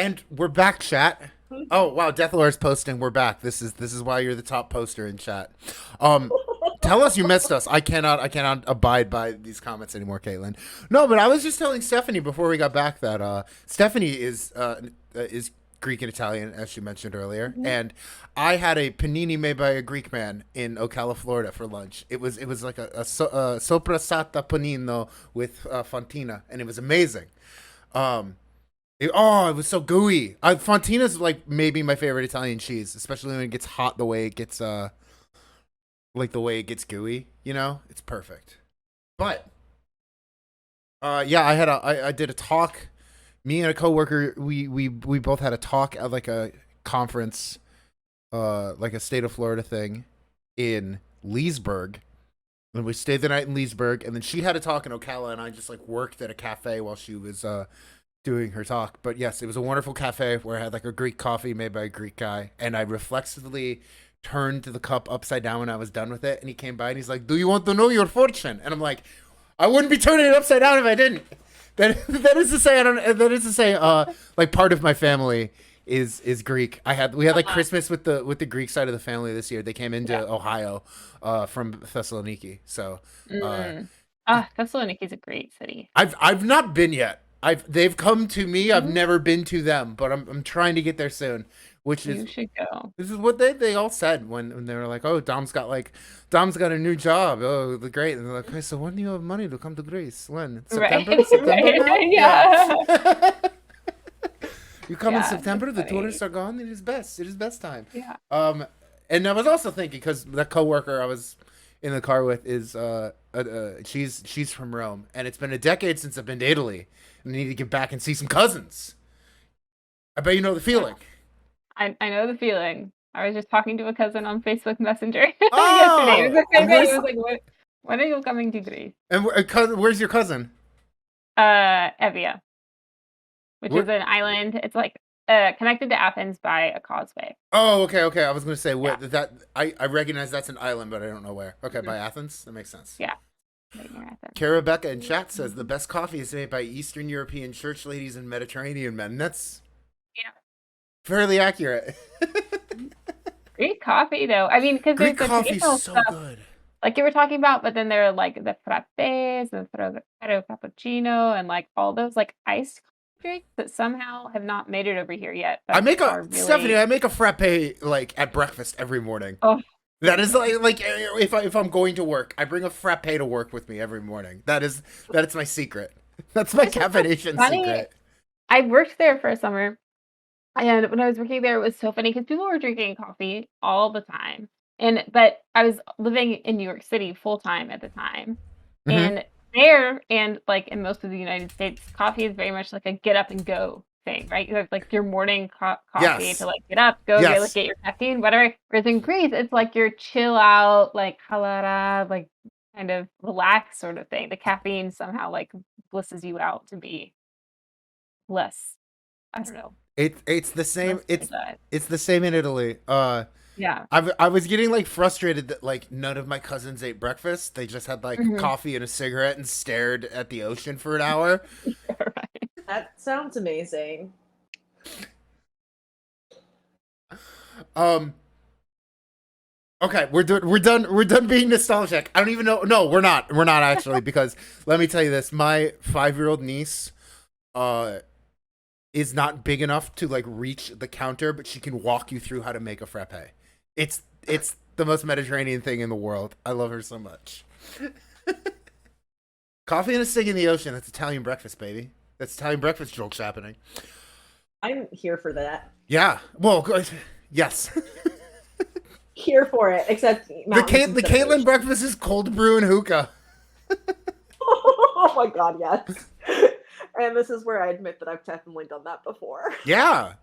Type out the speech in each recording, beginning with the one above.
And we're back, chat. Oh wow, Deathlord's posting. We're back. This is why you're the top poster in chat. Um, Tell us you missed us. I cannot abide by these comments anymore, Caitlyn. No, but I was just telling Stephanie before we got back that Stephanie is Greek and Italian, as she mentioned earlier, Mhm. and I had a panini made by a Greek man in Ocala, Florida, for lunch. It was like a soprasata panino with fontina, and it was amazing. Um, it was so gooey. Fontina's like maybe my favorite Italian cheese, especially when it gets hot. The way it gets like the way it gets gooey. It's perfect. But yeah, I did a talk. Me and a coworker, we both had a talk at like a conference, like a state of Florida thing in Leesburg. And we stayed the night in Leesburg, and then she had a talk in Ocala, and I just like worked at a cafe while she was doing her talk. But yes, it was a wonderful cafe where I had like a Greek coffee made by a Greek guy, and I reflexively turned the cup upside down when I was done with it. And he came by and he's like, "Do you want to know your fortune?" And I'm like, "I wouldn't be turning it upside down if I didn't." That is to say, I don't. That is to say, like part of my family is Greek. We had like Uh-huh. Christmas with the Greek side of the family this year. They came into Yeah. Ohio, from Thessaloniki. So, uh, Mm. Ah, Thessaloniki is a great city. I've not been yet. They've come to me. I've You never been to them, but I'm trying to get there soon. Which is you should go. This is what they all said when they were like, "Oh, Dom's got a new job. Oh, the great." And they're like, "Hey, so when do you have money to come to Greece? When Right, September? September right, now? Yeah." yeah. You come in Yeah, that's September. The funny. tourists are gone. It is best. It is best time. Yeah. Um, and I was also thinking because the coworker I was in the car with is she's from Rome, and it's been a decade since I've been to Italy, and I need to get back and see some cousins. I bet you know the Yeah. feeling. I know the feeling. I was just talking to a cousin on Facebook Messenger yesterday. It was Oh, the same and thing. It where's was like, when are you coming to Greece? where's your cousin? Evia, which Where, is an island. It's like connected to Athens by a causeway. oh, okay, okay. I was gonna say Yeah. what that I recognize that's an island, but I don't know where. Okay, Mhm. by Athens. That makes sense. Yeah. Right near Athens. Kara Becca in chat says the Mhm. best coffee is made by Eastern European church ladies and Mediterranean men. That's Yeah. fairly accurate. Great coffee though. I mean, because Greek there's the coffee's traditional so stuff good. like you were talking about, but then there are like the frappes, the Freddo cappuccino, and like all those like iced coffee drinks that somehow have not made it over here yet, I but make a are Stephanie. really I make a frappe like at breakfast every morning. oh That so is good. like if I'm going to work, I bring a frappe to work with me every morning. That's my secret. That's my Which is so caffeination funny. secret. I worked there for a summer, and when I was working there, it was so funny because people were drinking coffee all the time. But I was living in New York City full time at the time. Hmm. And there and like in most of the United States, coffee is very much like a get up and go thing, right? You have like your morning coffee to Yes. like get up, go get like Yes. get your caffeine, whatever. Whereas in Greece, it's like your chill out, like halara, like kind of relaxed sort of thing. The caffeine somehow like blisses you out to be less, I don't know, It's the same. less It's energized. it's the same in Italy. Yeah. I was getting like frustrated that like none of my cousins ate breakfast. They just had like Mhm. coffee and a cigarette and stared at the ocean for an hour. Right. That sounds amazing. Um. Okay, we're done being nostalgic. I don't even know. No, we're not actually because let me tell you this. My 5-year-old niece, uh, is not big enough to like reach the counter, but she can walk you through how to make a frappe. It's the most Mediterranean thing in the world. I love her so much. Coffee and a cig in the ocean. That's Italian breakfast, baby. That's Italian breakfast jokes happening. I'm here for that. Yeah. Well, yes. Here for it, except mountains The instead of Caitlyn ocean. breakfast is cold brew and hookah. Oh my god, yes. And this is where I admit that I've definitely done that before. Yeah.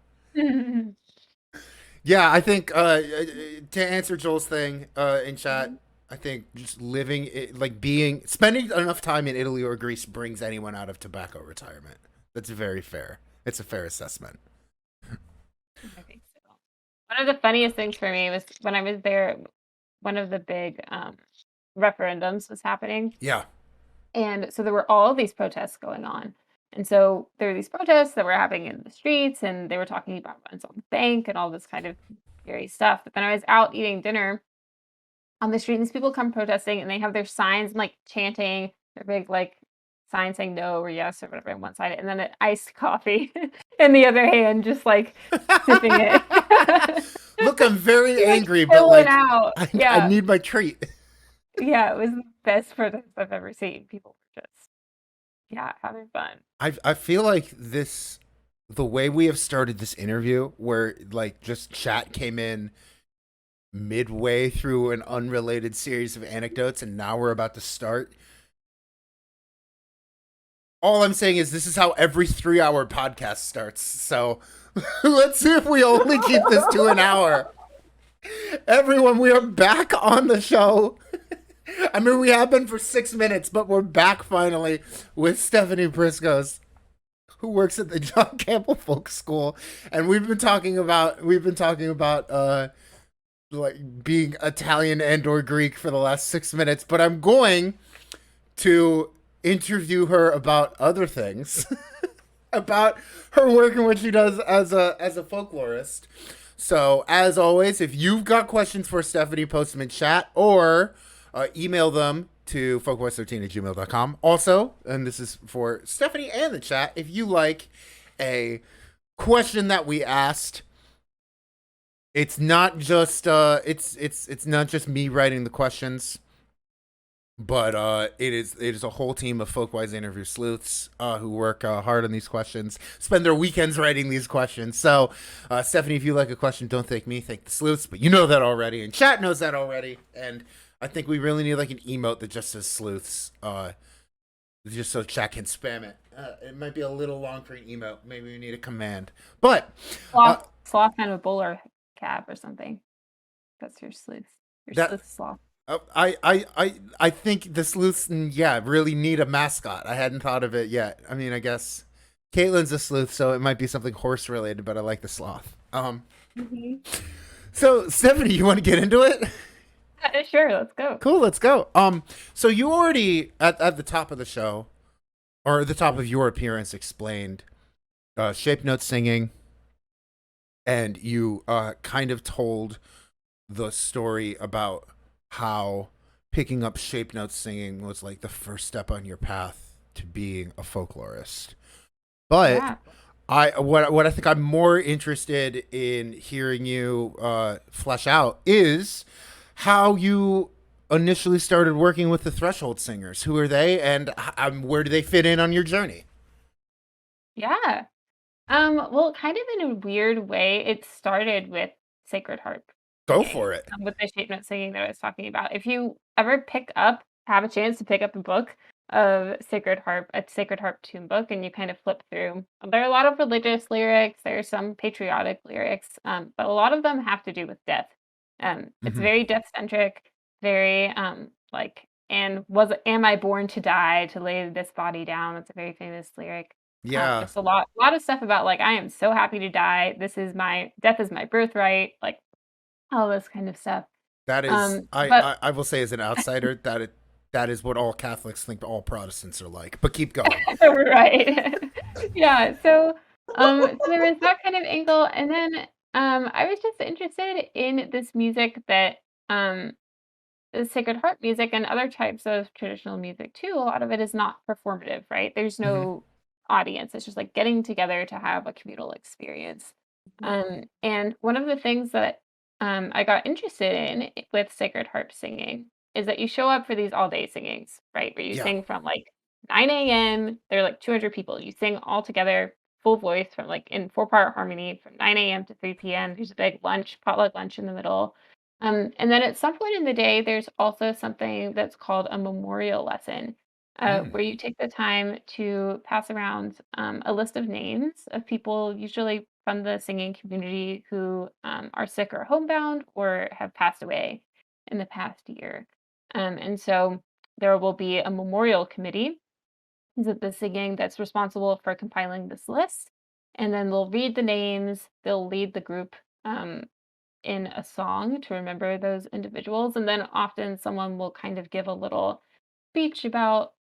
Yeah, I think to answer Joel's thing in chat, I think just spending enough time in Italy or Greece brings anyone out of tobacco retirement. That's very fair. It's a fair assessment. I think so. One of the funniest things for me was when I was there, one of the big referendums was happening. Yeah. And so there were all these protests going on. And so there were these protests that were happening in the streets, and they were talking about runs on the bank and all this kind of scary stuff. But then I was out eating dinner on the street, and these people come protesting, and they have their signs and like chanting their big like sign saying no or yes or whatever on one side, and then an iced coffee in the other hand, just like sipping it. Look, I'm very Like angry, but chilling like out. I Yeah. need my treat. Yeah, it was the best protest I've ever seen. People were just, yeah, having fun. I feel like the way we have started this interview, where like just chat came in midway through an unrelated series of anecdotes, and now we're about to start. All I'm saying is this is how every 3-hour podcast starts. So let's see if we only keep this to an hour. Everyone, we are back on the show. I mean, we have been for 6 minutes, but we're back finally with Stefani Priskos, who works at the John Campbell Folk School, and we've been talking about like being Italian and or Greek for the last 6 minutes. But I'm going to interview her about other things, about her work and what she does as a folklorist. So, as always, if you've got questions for Stefani, post them in chat or email them to folkvoice13@gmail.com. Also, and this is for Stefani and the chat, if you like a question that we asked, it's not just it's not just me writing the questions, but it is a whole team of Folkwise interview sleuths who work hard on these questions, spend their weekends writing these questions. So, Stefani, if you like a question, don't thank me, thank the sleuths. But you know that already, and chat knows that already. And I think we really need like an emote that just says sleuths, just so chat can spam it. It might be a little long for an emote. Maybe we need a command. But Sloth kind of a bowler cap or something. That's your sleuth. Your sleuth sloth. I think the sleuths, really need a mascot. I hadn't thought of it yet. I mean, I guess Caitlyn's a sleuth, so it might be something horse related, but I like the sloth. So Stefani, you want to get into it? Sure, let's go. Cool, let's go. So you already at the top of the show, or at the top of your appearance, explained shape note singing, and you kind of told the story about how picking up shape note singing was like the first step on your path to being a folklorist. But yeah. What I think I'm more interested in hearing you flesh out is how you initially started working with the Threshold Singers. Who are they, and where do they fit in on your journey? Yeah. Well, kind of in a weird way, it started with Sacred Harp. Go for it. With the shape note singing that I was talking about. If you ever have a chance to pick up a book of Sacred Harp, a Sacred Harp tune book, and you kind of flip through, there are a lot of religious lyrics, there are some patriotic lyrics, but a lot of them have to do with death. It's very death-centric, very am I born to die, to lay this body down? That's a very famous lyric. Yeah. Just a lot of stuff about like, I am so happy to die. Death is my birthright. Like, all this kind of stuff. That is, I will say as an outsider that is what all Catholics think all Protestants are like. But keep going. Right. Yeah. So there was that kind of angle, and then I was just interested in this music that the Sacred Harp music and other types of traditional music too. A lot of it is not performative, right? There's no audience. It's just like getting together to have a communal experience. And one of the things that I got interested in with Sacred Harp singing is that you show up for these all day singings, right? Where you sing from like 9 a.m. There are like 200 people. You sing all together, full voice, from like in 4-part harmony from 9 a.m. to 3 p.m. There's a big potluck lunch in the middle. And then at some point in the day, there's also something that's called a memorial lesson, where you take the time to pass around a list of names of people, usually from the singing community, who are sick or homebound or have passed away in the past year. And so there will be a memorial committee that the singing that's responsible for compiling this list. And then they'll read the names, they'll lead the group in a song to remember those individuals. And then often someone will kind of give a little speech about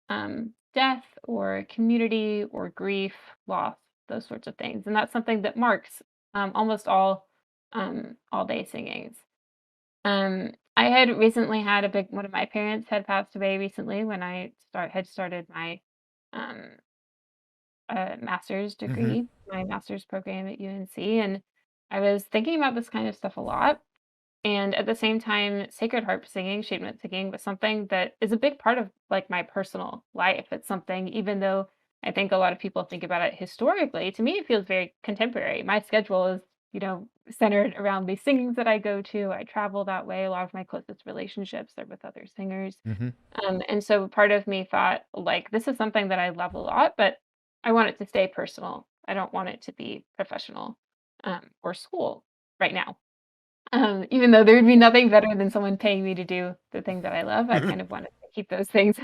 death or community or grief, loss, those sorts of things. And that's something that marks almost all day singings. I had recently had one of my parents had passed away recently when I had started my um, master's Mm-hmm. degree, my master's program at UNC, and I was thinking about this kind of stuff a lot. And at the same time, Sacred Harp singing, Shapenet singing was something that is a big part of like my personal life. It's something, even though I think a lot of people think about it historically, to me it feels very contemporary. My schedule is, centered around these singings that I go to. I travel that way. A lot of my closest relationships are with other singers. Mm-hmm. And so part of me thought, like, this is something that I love a lot, but I want it to stay personal. I don't want it to be professional or school right now. Even though there would be nothing better than someone paying me to do the thing that I love, I kind of wanted to keep those things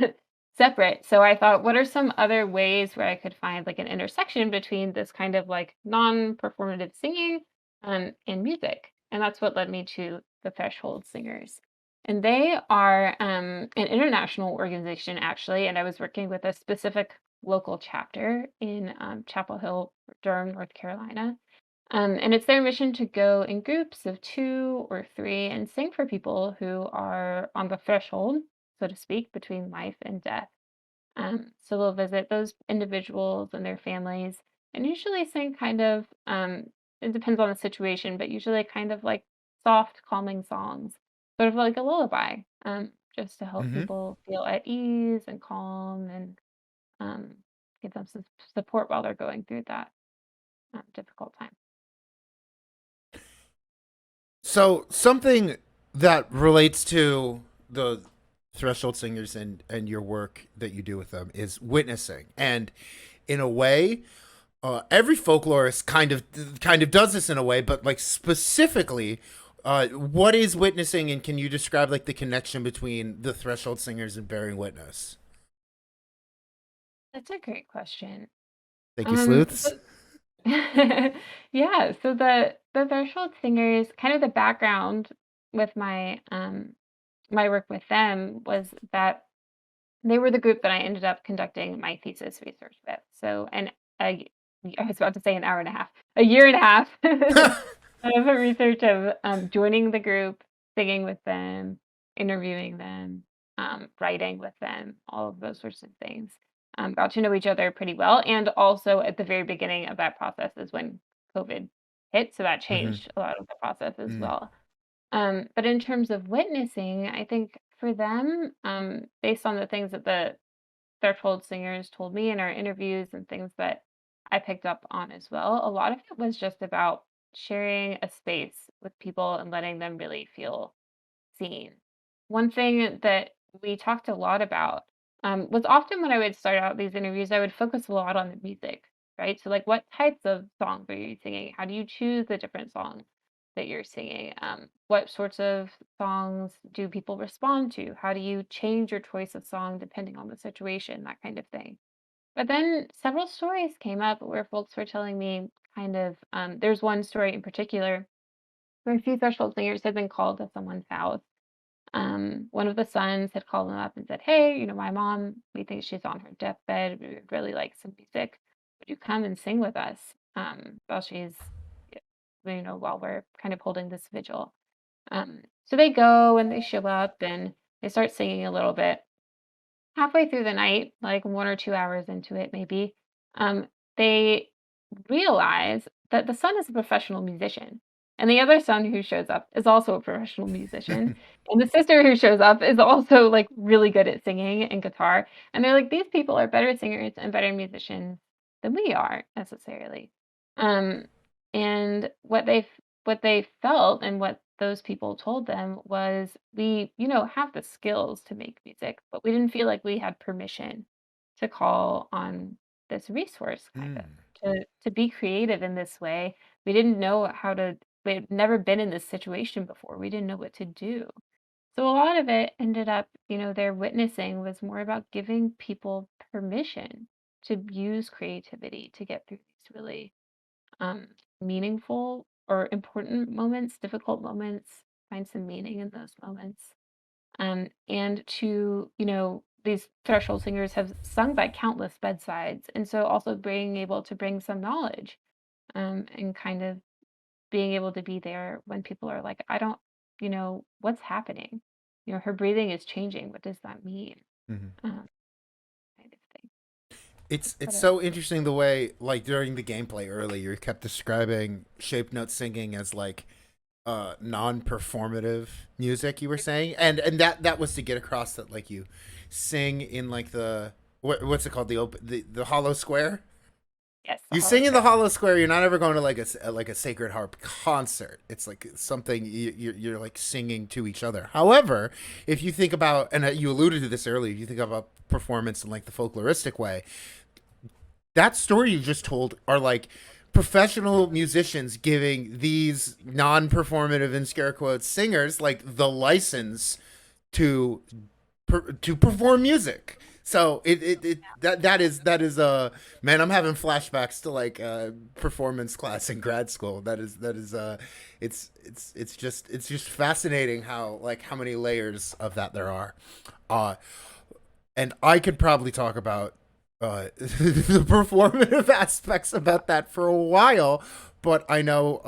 separate. So I thought, what are some other ways where I could find like an intersection between this kind of like non-performative singing and music? And that's what led me to the Threshold Singers. And they are an international organization, actually. And I was working with a specific local chapter in Chapel Hill, Durham, North Carolina. And it's their mission to go in groups of 2 or 3 and sing for people who are on the threshold, so to speak, between life and death. So they'll visit those individuals and their families and usually sing kind of, it depends on the situation, but usually kind of like soft, calming songs, sort of like a lullaby, just to help Mm-hmm. people feel at ease and calm and um, give them some support while they're going through that difficult time. So something that relates to the Threshold Singers and your work that you do with them is witnessing, and in a way, every folklorist kind of does this in a way, but like specifically, what is witnessing, and can you describe like the connection between the Threshold Singers and bearing witness? That's a great question. Thank you, sleuths. So yeah, so the Threshold Singers, kind of the background with my work with them was that they were the group that I ended up conducting my thesis research with. So, and I, I was about to say an hour and a half, a year and a half of a research of joining the group, singing with them, interviewing them, writing with them, all of those sorts of things. Got to know each other pretty well. And also at the very beginning of that process is when COVID hit. So that Mm-hmm. changed a lot of the process as Mm. well. But in terms of witnessing, I think for them, based on the things that the Threshold Singers told me in our interviews and things that I picked up on as well, a lot of it was just about sharing a space with people and letting them really feel seen. One thing that we talked a lot about was often when I would start out these interviews, I would focus a lot on the music, right? So, like, what types of songs are you singing? How do you choose the different songs that you're singing? What sorts of songs do people respond to? How do you change your choice of song depending on the situation? That kind of thing. But then several stories came up where folks were telling me kind of, there's one story in particular where a few threshold singers had been called to someone's house. One of the sons had called him up and said, "Hey, my mom, we think she's on her deathbed. We would really like some music. Would you come and sing with us while she's, while we're kind of holding this vigil?" So they go and they show up and they start singing a little bit. Halfway through the night, like 1 or 2 hours into it, maybe, they realize that the son is a professional musician. And the other son who shows up is also a professional musician. And the sister who shows up is also like really good at singing and guitar. And they're like, these people are better singers and better musicians than we are necessarily. Um, and what they felt and what those people told them was we, have the skills to make music, but we didn't feel like we had permission to call on this resource kind of Mm. to be creative in this way. We didn't know how to we had never been in this situation before. We didn't know what to do. So a lot of it ended up, their witnessing was more about giving people permission to use creativity to get through these really um, meaningful or important moments, difficult moments, find some meaning in those moments. And to, these threshold singers have sung by countless bedsides, and so also being able to bring some knowledge, and kind of being able to be there when people are like, I don't, what's happening? Her breathing is changing. What does that mean? Mhm. Um, kind of thing. It's But so interesting the way, like, during the gameplay earlier, you kept describing shape note singing as like non-performative music, you were saying, and that was to get across that, like, you sing in like the what's it called, the hollow square. yes, the You hollow sing in the square. hollow square. You're not ever going to like a Sacred Harp concert. It's like something you're like singing to each other. However, if you think about, and you alluded to this earlier, you think about performance in like the folkloristic way, that story you just told are like professional musicians giving these non-performative, in scare quotes, singers like the license to to perform music. So that is man, I'm having flashbacks to like performance class in grad school. That is it's just fascinating how, like, how many layers of that there are. Uh and I could probably talk about the performative aspects about that for a while, but I know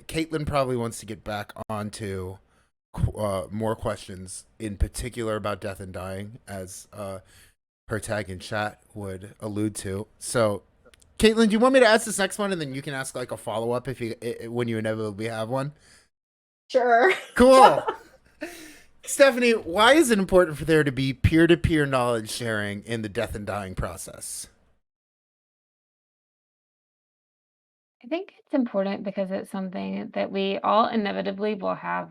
Caitlyn probably wants to get back onto more questions, in particular about death and dying, as her tag in chat would allude to. So, Caitlyn, do you want me to ask this next one, and then you can ask like a follow up if when you inevitably have one? Sure. Cool. Stephanie, why is it important for there to be peer to peer knowledge sharing in the death and dying process? I think it's important because it's something that we all inevitably will have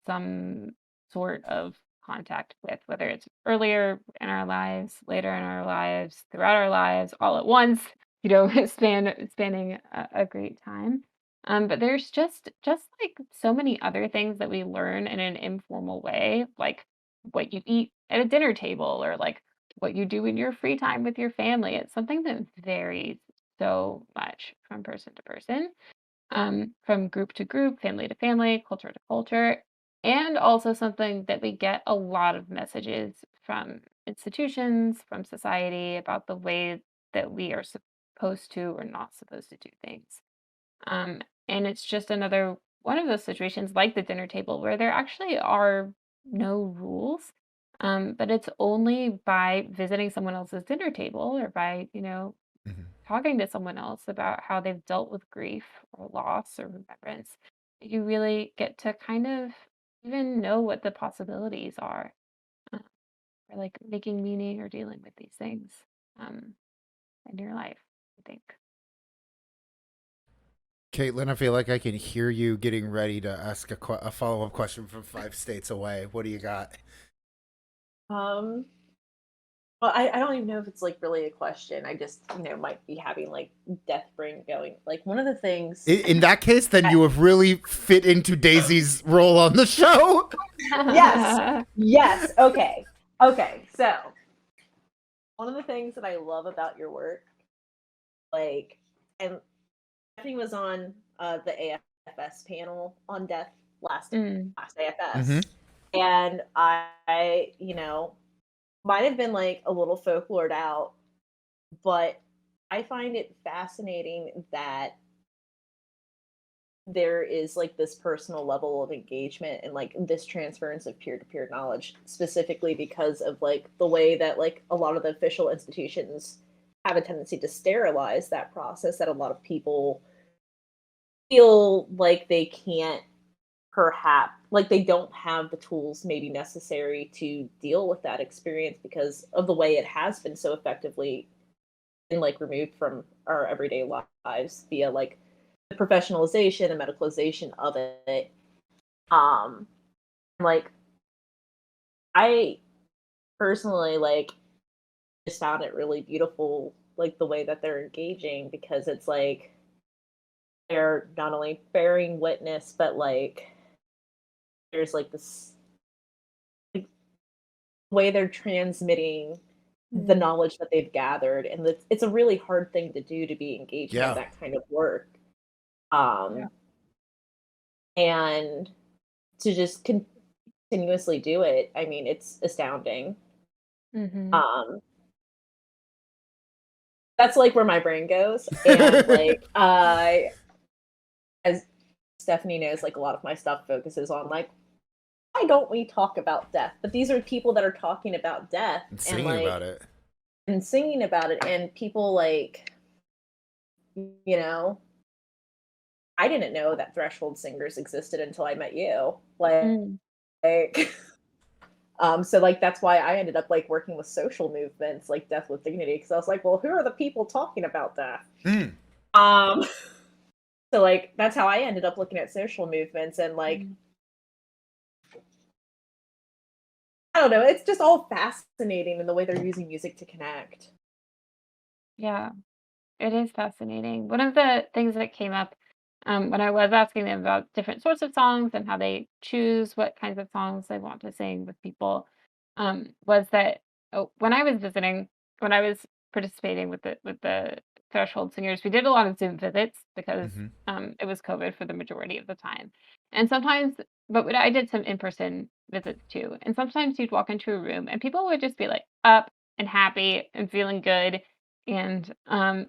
some sort of contact with, whether it's earlier in our lives, later in our lives, throughout our lives, all at once, spanning a great time. But there's just like so many other things that we learn in an informal way, like what you eat at a dinner table or like what you do in your free time with your family. It's something that varies so much from person to person, from group to group, family to family, culture to culture, and also something that we get a lot of messages from institutions, from society about the way that we are supposed to or not supposed to do things. Um, and it's just another one of those situations like the dinner table where there actually are no rules. But it's only by visiting someone else's dinner table or by, Mhm. talking to someone else about how they've dealt with grief or loss or remembrance, you really get to kind of even know what the possibilities are, uh, for like making meaning or dealing with these things, um, in your life, I think. Caitlin, I feel like I can hear you getting ready to ask a follow up question from 5 states away. What do you got? Um, well, I don't even know if it's like really a question. I just, might be having like death brain going. Like one of the things In that case, then I, you have really fit into Daisy's role on the show. yes, yes, okay. Okay. So, one of the things that I love about your work, like, and Stephanie was on the AFS panel on death last Mm, last AFS, Mm-hmm. and I, might have been like a little folklored out, but I find it fascinating that there is like this personal level of engagement and like this transference of peer-to-peer knowledge, specifically because of like the way that like a lot of the official institutions have a tendency to sterilize that process, that a lot of people feel like they can't, perhaps like they don't have the tools maybe necessary to deal with that experience because of the way it has been so effectively been like removed from our everyday lives via like the professionalization and medicalization of it. Um, like I personally like just found it really beautiful, like the way that they're engaging because it's like they're not only bearing witness, but like there's like this like, way they're transmitting the mm, knowledge that they've gathered, and it's a really hard thing to do to be engaging in Yeah. that kind of work. yeah. Um, and to just continuously do it, I mean, it's astounding. Mm-hmm. That's like where my brain goes, and like as Stephanie knows, like a lot of my stuff focuses on like why don't we talk about death? But these are people that are talking about death And and singing about it. and singing about it, and people like, you know, I didn't know that threshold singers existed until I met you. Like so like that's why I ended up like working with social movements like Death with Dignity, because I was like, well, who are the people talking about death? Mm. So like that's how I ended up looking at social movements, and like I don't know, it's just all fascinating in the way they're using music to connect. Yeah, it is fascinating. One of the things that came up when I was asking them about different sorts of songs and how they choose what kinds of songs they want to sing with people was that when I was visiting, when I was participating with the Threshold Singers, we did a lot of Zoom visits because Mm-hmm. it was COVID for the majority of the time, and sometimes, I did some in person visits too, and sometimes you'd walk into a room and people would just be like up and happy and feeling good and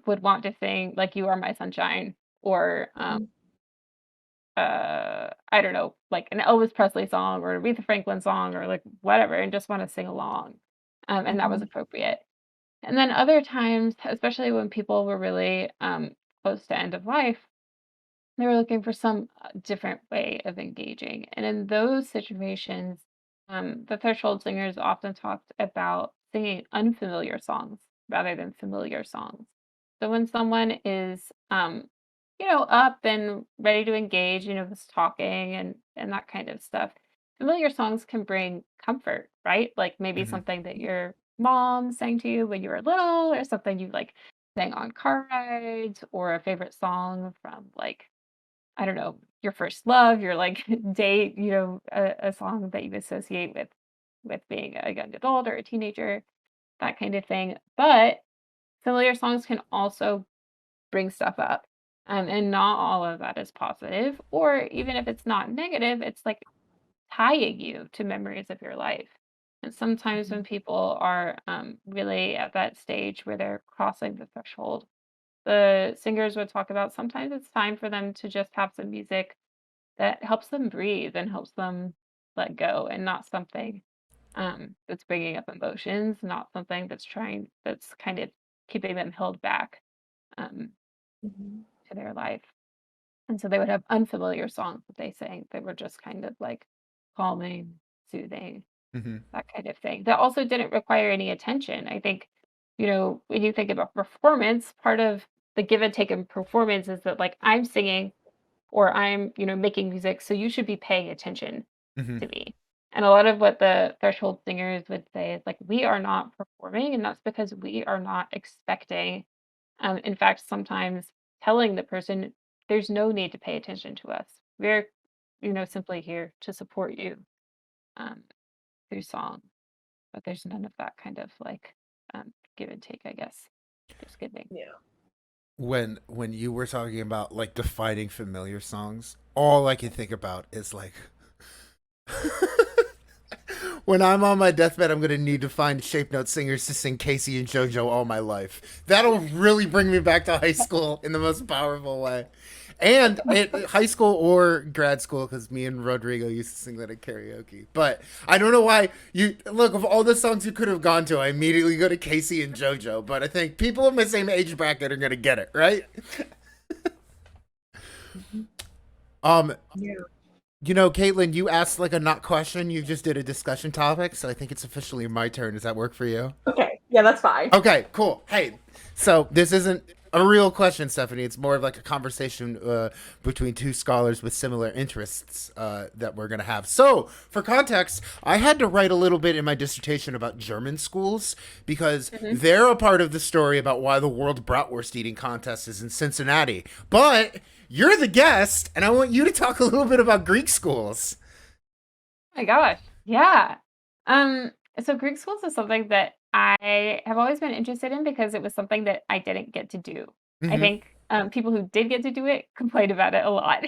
would want to sing like "You Are My Sunshine" or I don't know, like an Elvis Presley song or an Aretha Franklin song or like whatever, and just want to sing along, and that was Mhm. appropriate. And then other times, especially when people were really close to end of life, they were looking for some different way of engaging. And in those situations, the threshold singers often talked about singing unfamiliar songs rather than familiar songs. So when someone is, up and ready to engage, just talking and that kind of stuff, familiar songs can bring comfort, right? Like maybe Mm-hmm. something that your mom sang to you when you were little, or something you like sang on car rides, or a favorite song from like I don't know, your first love, your like date, a song that you associate with being a young adult or a teenager, that kind of thing. But familiar songs can also bring stuff up. And not all of that is positive, or even if it's not negative, it's like tying you to memories of your life. And sometimes when Mhm. people are really at that stage where they're crossing the threshold, the singers would talk about sometimes it's time for them to just have some music that helps them breathe and helps them let go, and not something that's bringing up emotions, not something that's kind of keeping them held back um, Mhm. to their life. And so they would have unfamiliar songs that they sang that were just kind of like calming, soothing, Mm-hmm. that kind of thing. That also didn't require any attention. I think, when you think about performance, part of the give and take in performance is that like I'm singing or I'm, making music, so you should be paying attention Mm-hmm. to me. And a lot of what the threshold singers would say is like, we are not performing, and that's because we are not expecting. In fact, sometimes telling the person there's no need to pay attention to us. We're, simply here to support you um, through song, but there's none of that kind of like give and take, I guess. Just kidding. Yeah. When you were talking about like defining familiar songs, all I can think about is like when I'm on my deathbed, I'm gonna need to find shape note singers to sing Casey and JoJo all my life. That'll really bring me back to high school in the most powerful way. And high school or grad school, because me and Rodrigo used to sing that at karaoke. But I don't know why you look of all the songs you could have gone to. I immediately go to Casey and JoJo. But I think people in my same age bracket are gonna get it right. Mhm. Um, Yeah. Caitlin, you asked like a not question. You just did a discussion topic, so I think it's officially my turn. Does that work for you? Okay. Yeah, that's fine. Okay, cool. Hey, so this isn't a real question, Stephanie. It's more of like a conversation between two scholars with similar interests that we're going to have. So, for context, I had to write a little bit in my dissertation about German schools because Mhm. they're a part of the story about why the World Bratwurst Eating Contest is in Cincinnati. But you're the guest, and I want you to talk a little bit about Greek schools. My gosh. Yeah. Um, so Greek schools is something that I have always been interested in because it was something that I didn't get to do. I Hmm. think people who did get to do it complained about it a lot.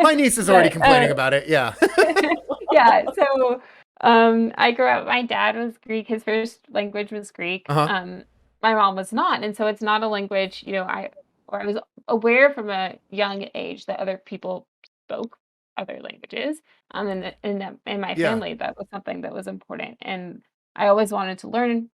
My niece is already But complaining about it. Yeah. yeah, so I grew up, my dad was Greek, his first language was Greek. Uh-huh. My mom was not, and so it's not a language, I was aware from a young age that other people spoke other languages. In my Yeah. family, that was something that was important, and I always wanted to learn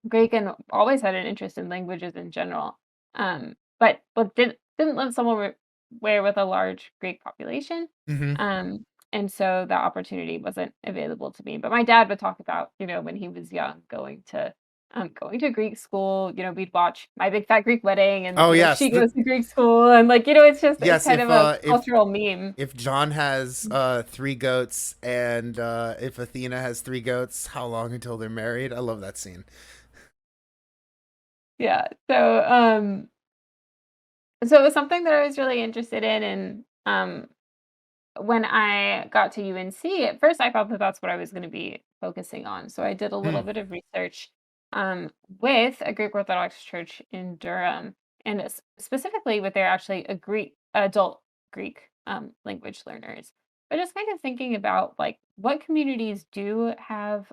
Greek and always had an interest in languages in general. But didn't live somewhere where with a large Greek population. Mm-hmm. Um, and so that opportunity wasn't available to me. But my dad would talk about, when he was young, going to Greek school. We'd watch My Big Fat Greek Wedding, and Oh yes. she goes to Greek school, and it's Yes, kind of a cultural meme. if John has three goats and if Athena has three goats, how long until they're married? I love that scene. Yeah. So it was something that I was really interested in, and when I got to UNC, at first I thought that that's what I was going to be focusing on. So I did a little Mm. bit of research with a Greek Orthodox church in Durham, and specifically with their actually a Greek adult Greek language learners. But just kind of thinking about like what communities do have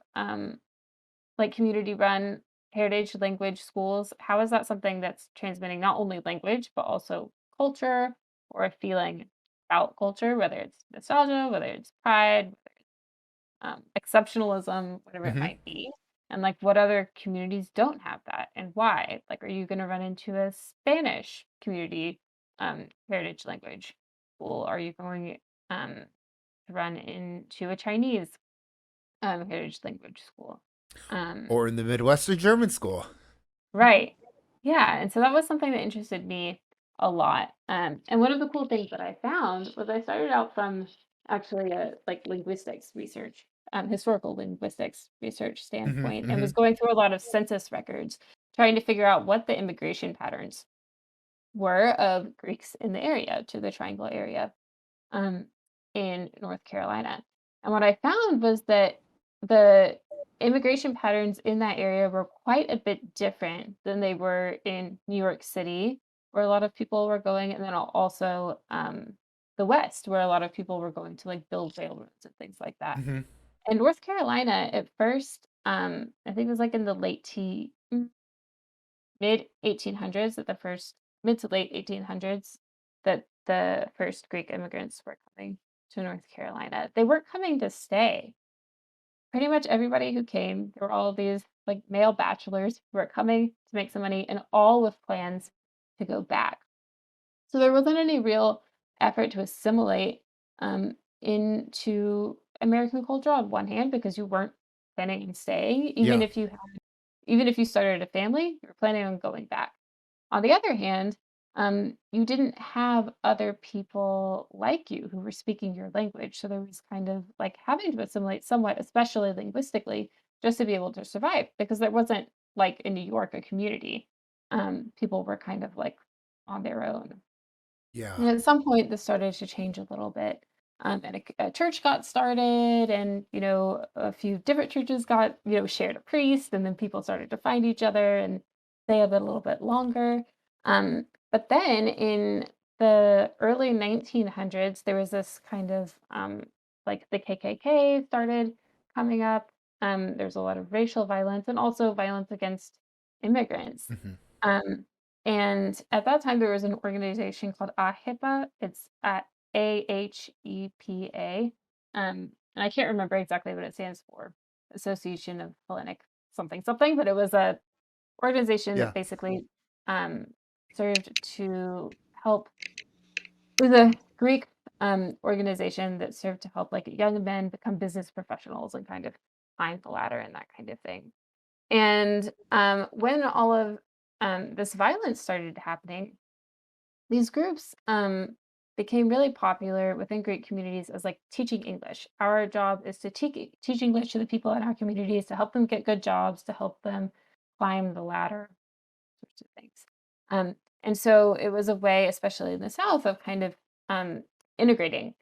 like community run heritage language schools. How is that something that's transmitting not only language but also culture or a feeling about culture, whether it's nostalgia, whether it's pride, exceptionalism, whatever it Mm-hmm. might be. And like what other communities don't have that and why? Like, are you going to run into a Spanish community heritage language school? Are you going to run into a Chinese heritage language school? Um, Or in the Midwest, a German school. Right. Yeah, and so that was something that interested me a lot. And one of the cool things that I found was I started out from actually a like linguistics research, historical linguistics research Mm-hmm. standpoint, and Mm-hmm. was going through a lot of census records, trying to figure out what the immigration patterns were of Greeks in the area to the Triangle area um, in North Carolina. And what I found was that the immigration patterns in that area were quite a bit different than they were in New York City, where a lot of people were going, and then also the West, where a lot of people were going to like build railroads and things like that. Mm-hmm. In North Carolina, at first, I think it was like in the mid 1800s, that the first mid to late 1800s, that the first Greek immigrants were coming to North Carolina. They weren't coming to stay. Pretty much everybody who came, there were all of these like male bachelors who were coming to make some money and all with plans to go back. So there wasn't any real effort to assimilate into American culture on one hand because you weren't planning on staying, Yeah. even if you started a family, you're planning on going back. On the other hand, you didn't have other people like you who were speaking your language. So there was kind of like having to assimilate somewhat, especially linguistically, just to be able to survive because there wasn't like in New York a community. People were kind of like on their own. Yeah. And at some point, this started to change a little bit. And a church got started, and a few different churches got shared a priest, and then people started to find each other and stay a little bit longer. But then in the early 1900s, there was this kind of like the KKK started coming up. There's a lot of racial violence and also violence against immigrants. Mm-hmm. Um, and at that time, there was an organization called AHIPA. It's at AHEPA. And I can't remember exactly what it stands for. Association of Hellenic something something, but it was a organization Yeah. that basically um, served to help. It was a Greek organization that served to help like young men become business professionals and kind of climb the ladder and that kind of thing. And when all of this violence started happening, these groups became really popular within Greek communities as like teaching English. Our job is to teach English to the people in our communities to help them get good jobs, to help them climb the ladder, sorts of things. Um, and so it was a way, especially in the South, of kind of integrating,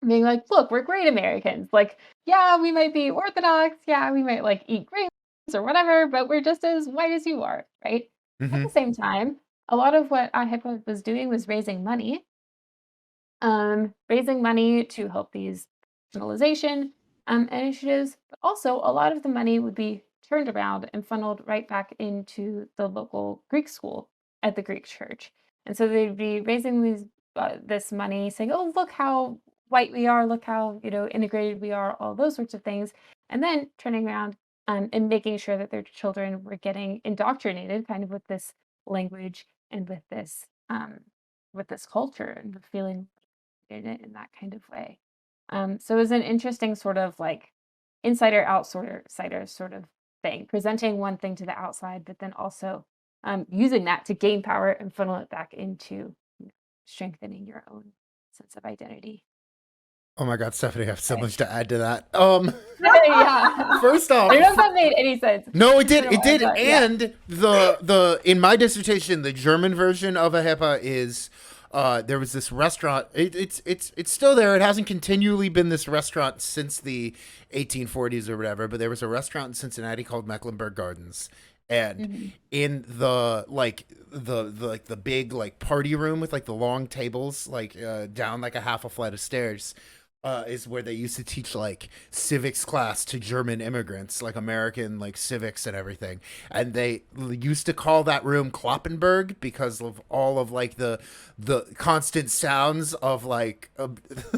being like, look, we're great Americans. Like, yeah, we might be Orthodox. Yeah, we might like eat grains or whatever, but we're just as white as you are, right? At Mm-hmm. the same time, a lot of what IHIPA was doing was raising money to help these criminalization. initiatives, but also a lot of the money would be turned around and funneled right back into the local Greek school at the Greek church. And so they'd be raising this money, saying, "Oh, look how white we are! Look how integrated we are!" All those sorts of things, and then turning around and making sure that their children were getting indoctrinated, kind of with this language and with this culture and with feeling in it in that kind of way. So it was an interesting sort of like insider outsider sort of thing, presenting one thing to the outside, but then also using that to gain power and funnel it back into strengthening your own sense of identity. Oh my God, Stephanie, I have so Right. much to add to that. Yeah. First off, I don't know if that made any sense. no, it did. But It did. yeah. And the in my dissertation, the German version of a HEPA is there was this restaurant. It's still there. It hasn't continually been this restaurant since the 1840s or whatever. But there was a restaurant in Cincinnati called Mecklenburg Gardens, and Mhm. in the big like party room with like the long tables like down like a half a flight of stairs. Is where they used to teach like civics class to German immigrants, like American like civics and everything. And they used to call that room Kloppenberg because of all of like the constant sounds of like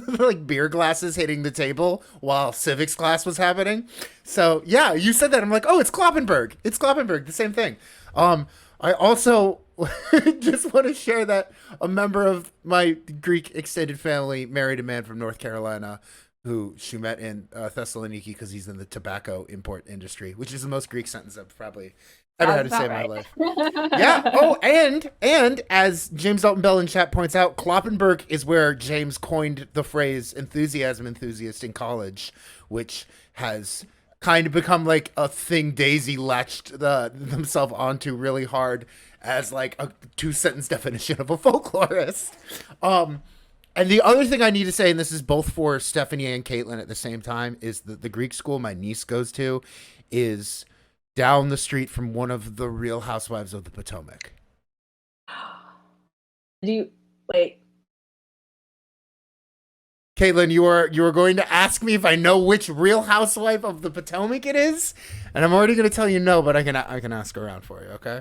like beer glasses hitting the table while civics class was happening. So yeah, you said that. I'm like, oh, it's Kloppenberg. It's Kloppenberg. The same thing. I also just want to share that a member of my Greek extended family married a man from North Carolina who she met in Thessaloniki because he's in the tobacco import industry, which is the most Greek sentence I've probably ever had to say in my life. Yeah. Oh, and as James Dalton Bell in chat points out, Kloppenberg is where James coined the phrase enthusiasm enthusiast in college, which has kind of become like a thing Daisy latched themselves onto really hard as like a 2 sentence definition of a folklorist. And the other thing I need to say, and this is both for Stephanie and Caitlyn at the same time, is that the Greek school my niece goes to is down the street from one of the Real Housewives of the Potomac. Do you wait? Caitlyn, you are going to ask me if I know which Real Housewife of the Potomac it is, and I'm already going to tell you no, but I can ask around for you. Okay?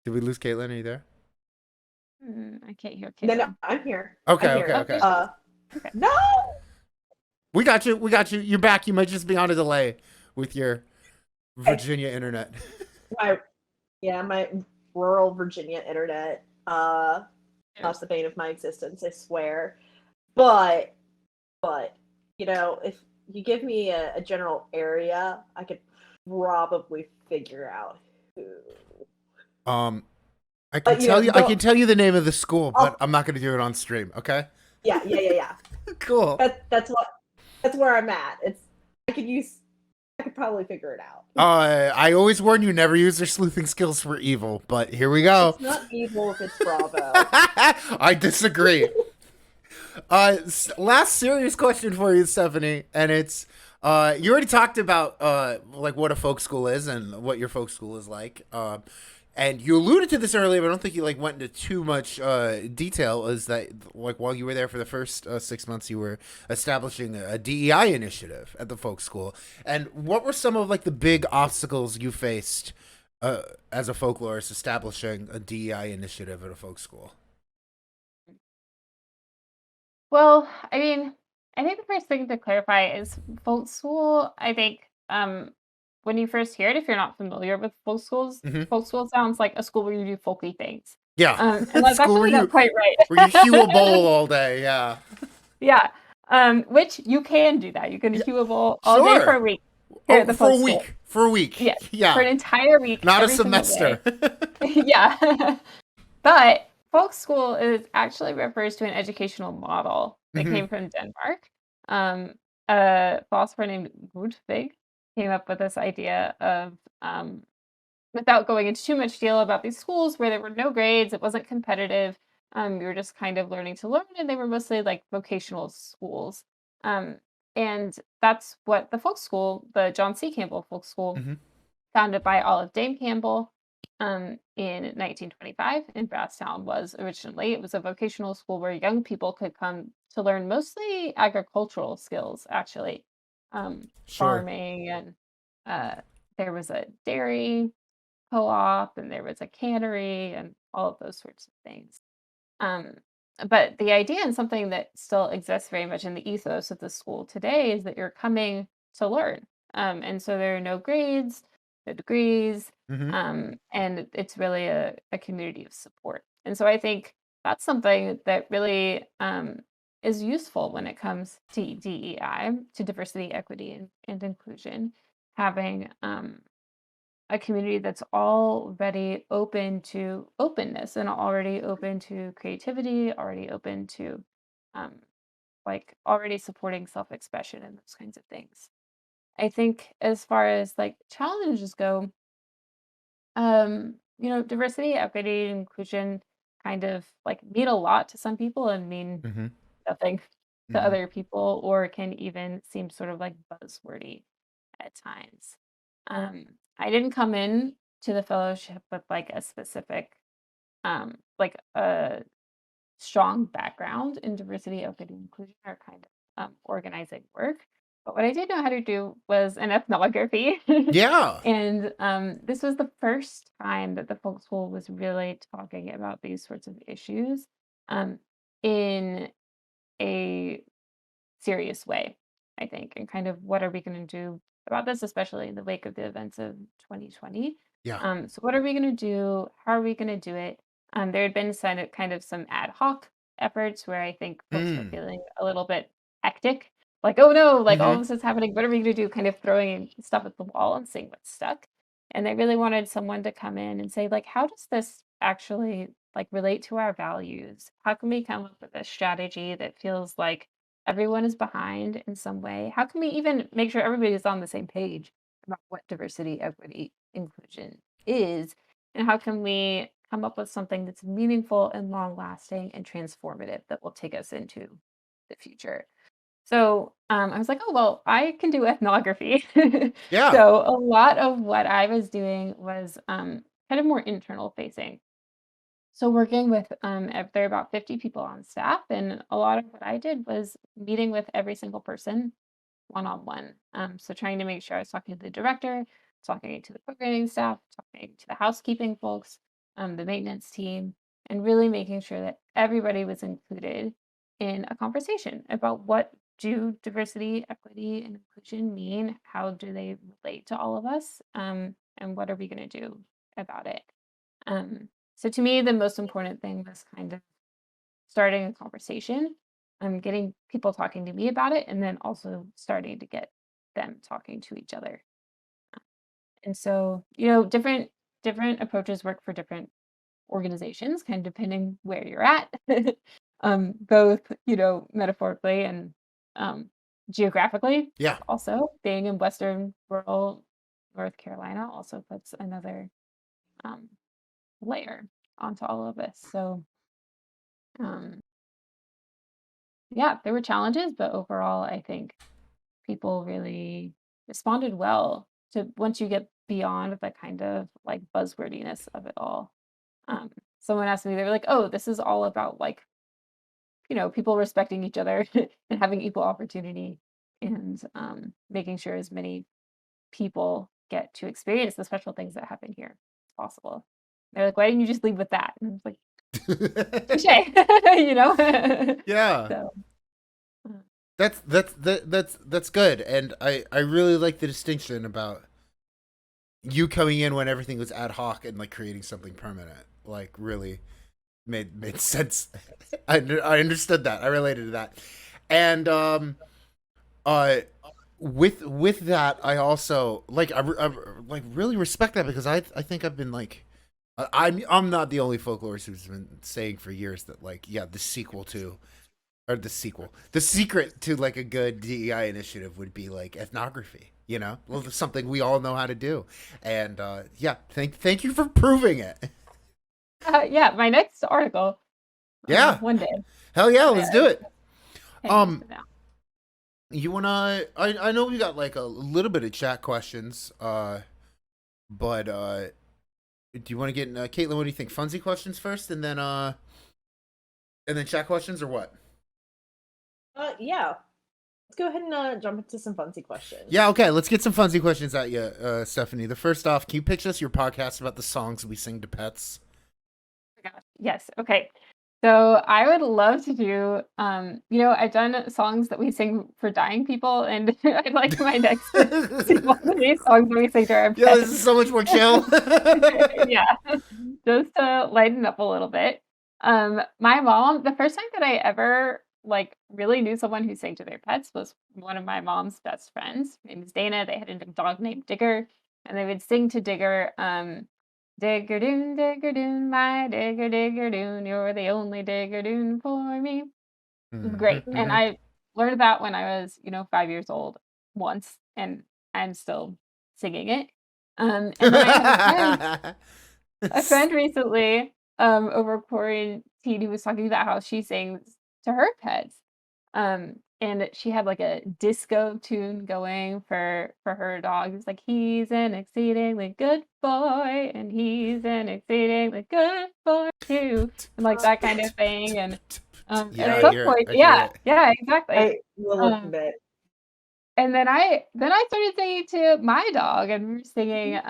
Did we lose Caitlyn? Are you there? I can't hear No, Caitlin. no, I'm here. Okay, I'm here. okay. Okay. No. We got you. You're back. You might just be on a delay with your Virginia internet. My rural Virginia internet. Lost the bane of my existence, I swear. But if you give me a general area, I could probably figure out who. I can tell you the name of the school, but I'm not going to do it on stream. Okay? Yeah. Cool. That's where I'm at. I could probably figure it out. I always warn you, never use their sleuthing skills for evil, but here we go. It's not evil if it's Bravo. I disagree. Last serious question for you, Stephanie, and it's you already talked about like what a folk school is and what your folk school is like. And you alluded to this earlier, but I don't think you like went into too much detail. Is that like while you were there for the first 6 months, you were establishing a DEI initiative at the folk school? And what were some of like the big obstacles you faced as a folklorist establishing a DEI initiative at a folk school? Well, I mean, I think the first thing to clarify is folk school. I think when you first hear it, if you're not familiar with folk schools, folk school sounds like a school where you do folky things. Yeah, and like that's really not quite right. Where you hew a bowl all day. Yeah. Yeah. Which you can do that. You can hew a bowl all day for a week. Here at the for a folk week. school. For a week. Yeah. For an entire week. Not a every single semester. day. Yeah. But folk school actually refers to an educational model that came from Denmark. A philosopher named Grundtvig came up with this idea of, without going into too much detail about these schools where there were no grades, it wasn't competitive. You were just kind of learning to learn, and they were mostly like vocational schools. And that's what the folk school, the John C Campbell folk school, founded by Olive Dame Campbell, in 1925 in Brasstown was originally. It was a vocational school where young people could come to learn mostly agricultural skills, actually, Sure. farming, and uh, there was a dairy co-op, and there was a cannery, and all of those sorts of things. Um, but the idea, and something that still exists very much in the ethos of the school today, is that you're coming to learn. And so there are no grades, no degrees, Mm-hmm. and it's really a community of support. And so I think that's something that really is useful when it comes to DEI, to diversity, equity, and inclusion. Having a community that's already open to openness and already open to creativity, already open to um, like already supporting self-expression and those kinds of things. I think as far as like challenges go, diversity, equity, and inclusion kind of like mean a lot to some people and mean Mm-hmm. nothing to Mm-hmm. other people, or can even seem sort of like buzzwordy at times. I didn't come in to the fellowship with like a specific, like a strong background in diversity, equity, inclusion, or kind of organizing work. But what I did know how to do was an ethnography. Yeah. And this was the first time that the folk school was really talking about these sorts of issues um, in a serious way, I think, and kind of what are we going to do about this, especially in the wake of the events of 2020. Yeah. So what are we going to do? How are we going to do it? There had been kind of some ad hoc efforts where I think folks were Mm. feeling a little bit hectic, like, oh no, like all Mm-hmm. of this is happening. What are we going to do? Kind of throwing stuff at the wall and seeing what's stuck. And they really wanted someone to come in and say, like, how does this actually like relate to our values? How can we come up with a strategy that feels like everyone is behind in some way? How can we even make sure everybody is on the same page about what diversity, equity, inclusion is? And how can we come up with something that's meaningful and long lasting and transformative that will take us into the future? So I was like, oh, well, I can do ethnography. Yeah. So a lot of what I was doing was kind of more internal facing. So working with, there are about 50 people on staff, and a lot of what I did was meeting with every single person one-on-one. So trying to make sure I was talking to the director, talking to the programming staff, talking to the housekeeping folks, the maintenance team, and really making sure that everybody was included in a conversation about what do diversity, equity, and inclusion mean? How do they relate to all of us? And what are we going to do about it? So to me, the most important thing was kind of starting a conversation, getting people talking to me about it, and then also starting to get them talking to each other. And so, different approaches work for different organizations, kind of depending where you're at, both, metaphorically and geographically. Yeah. Also, being in Western rural North Carolina also puts another um, layer onto all of this. So, um, yeah, there were challenges, but overall, I think people really responded well to once you get beyond the kind of like buzzwordiness of it all. Um, Someone asked me, they were like, "Oh, this is all about like, people respecting each other and having equal opportunity and making sure as many people get to experience the special things that happen here as possible." They're like, "Why didn't you just leave with that?" And I was like, "Touche," you know. Yeah. So. uh, That's good, and I really like the distinction about you coming in when everything was ad hoc and like creating something permanent. Like really made sense. I understood that. I related to that, and uh with that I also like I like really respect that because I think I've been like I'm not the only folklorist who's been saying for years that like yeah the secret to like a good DEI initiative would be like ethnography. You know, well, it's something we all know how to do, and yeah, thank you for proving it. yeah, my next article, Yeah, one day. hell yeah, I, let's do it. can't wait Um, for that. you wanna? I know we got like a little bit of chat questions, but Do you want to get Caitlyn? What do you think? Funsy questions first, and then chat questions, or what? Yeah. Let's go ahead and jump into some funsy questions. Yeah, okay. Let's get some funsy questions at you, Stephanie. The first off, can you pitch us your podcast about the songs we sing to pets? Oh my gosh. Yes. Okay. So I would love to do, I've done songs that we sing for dying people, and I'd like my next to see one of these songs that we sing to our Yeah, this pets. is so much more chill. Yeah, just to lighten up a little bit. My mom, the first time that I ever like really knew someone who sang to their pets was one of my mom's best friends. Her name is Dana. They had a dog named Digger, and they would sing to Digger, Digger doon, my Digger doon, you're the only Digger doon for me. It was great. And I learned that when I was, 5 years old once, and I'm still singing it. And then I had a friend recently, over quarantine who was talking about how she sings to her pets. And she had like a disco tune going for her dog. It was like, he's an exceedingly good boy, and he's an exceedingly good boy too, and like that kind of thing. And Yeah, at I some hear it. point, I hear yeah, it. yeah, exactly. I will Um, admit. and then I started singing to my dog, and we were singing,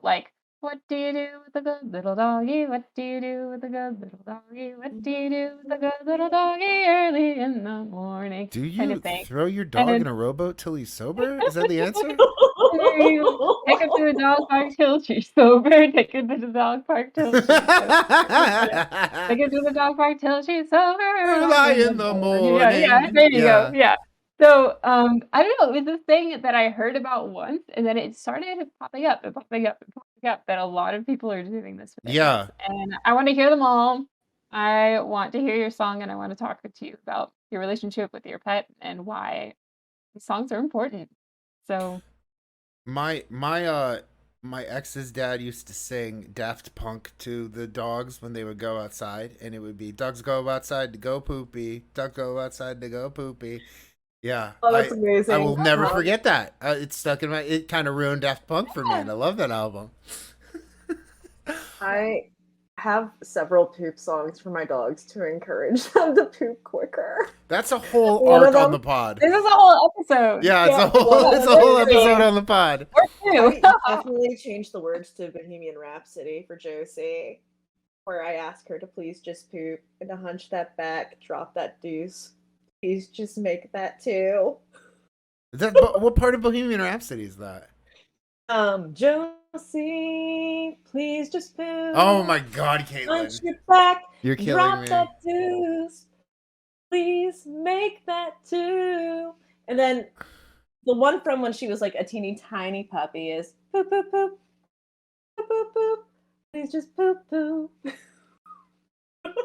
like, what do you do with a good little doggy? What do you do with a good little doggy? What do you do with a good little doggy early in the morning? Do Kind you of thing. throw your dog And in a rowboat till he's sober? Is that the answer? you take her to the dog park till she's sober. Take her to the dog park till she's sober. Take her to the dog park till she's sober. Early in the morning. Yeah, there you go. Yeah. Yeah. So, I don't know, it was this thing that I heard about once, and then it started popping up and popping up and popping up that a lot of people are doing this with their Yeah. pets, and I wanna hear them all. I want to hear your song, and I wanna talk to you about your relationship with your pet and why these songs are important. So My ex's dad used to sing Daft Punk to the dogs when they would go outside, and it would be dogs go outside to go poopy, dogs go outside to go poopy. Yeah, Oh, that's I amazing. will never forget that. It's stuck in my. It kind of ruined Daft Punk for me, Yeah. and I love that album. I have several poop songs for my dogs to encourage them to poop quicker. That's a whole One arc of on the them- pod. this is a whole episode. Yeah, it's Yeah, a whole well, it's a whole there you episode go. on the pod. Or two. I definitely changed the words to Bohemian Rhapsody for Josie, where I ask her to please just poop and to hunch that back, drop that deuce. Please just make that too. What part of Bohemian Rhapsody is that? Josie, please just poop. Oh my God, Hunch Caitlyn, your back, you're killing drop me. that deuce. Please make that too. And then the one from when she was like a teeny tiny puppy is poop poop poop poop poop poop. Please just poop poop.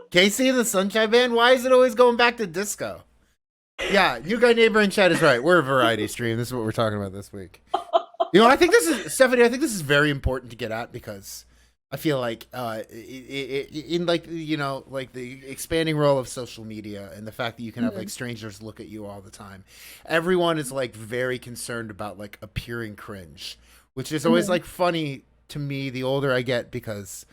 Casey and the Sunshine Band. Why is it always going back to disco? Yeah, new guy neighbor in chat is right. We're a variety stream. This is what we're talking about this week. I think this is Stephanie. I think this is very important to get at because I feel like in like the expanding role of social media and the fact that you can have like strangers look at you all the time, everyone is like very concerned about like appearing cringe, which is always like funny to me the older I get because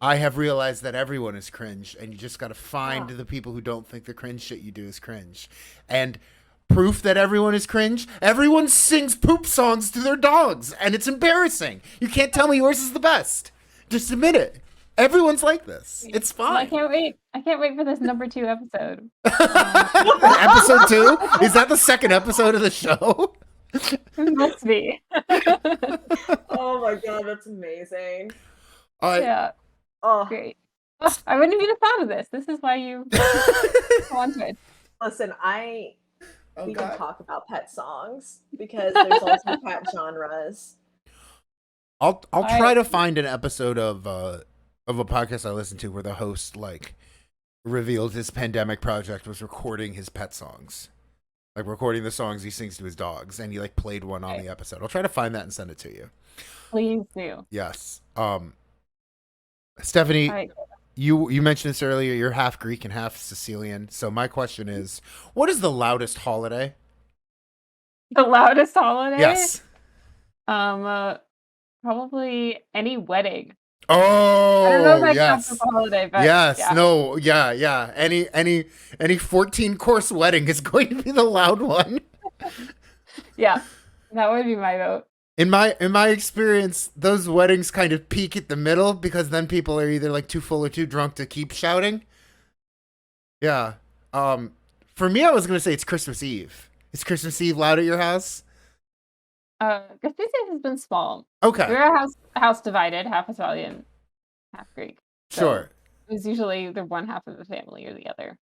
I have realized that everyone is cringe and you just got to find the people who don't think the cringe shit you do is cringe. And proof that everyone is cringe, everyone sings poop songs to their dogs and it's embarrassing. You can't tell me yours is the best. Just admit it. Everyone's like this. It's Well, I fine. can't wait. I can't wait for this number 2 episode. Episode 2? Is that the second episode of the show? It must be. Oh my god, that's amazing. Yeah, Oh, great. Oh, I wouldn't be a fan of this. This is why you wanted. listen, we can God. talk about pet songs because there's also pet genres. I'll try to find an episode of a podcast I listened to where the host like revealed his pandemic project was recording his pet songs, like recording the songs he sings to his dogs, and he like played one on the episode. I'll try to find that and send it to you. Please do. Yes. Stephanie, All right. you mentioned this earlier. You're half Greek and half Sicilian. So my question is, what is the loudest holiday? The loudest holiday? Yes. Probably any wedding. I don't know if Oh, that counts as yes. a holiday, but Yes. yeah. No. Yeah. Yeah. Any 14-course wedding is going to be the loud one. Yeah. That would be my vote. In my experience, those weddings kind of peak at the middle because then people are either like too full or too drunk to keep shouting. Yeah. For me, I was gonna say it's Christmas Eve. Is Christmas Eve loud at your house? Because these days has been small. Okay. We're a house divided, half Italian, half Greek. So Sure. it was usually either one half of the family or the other.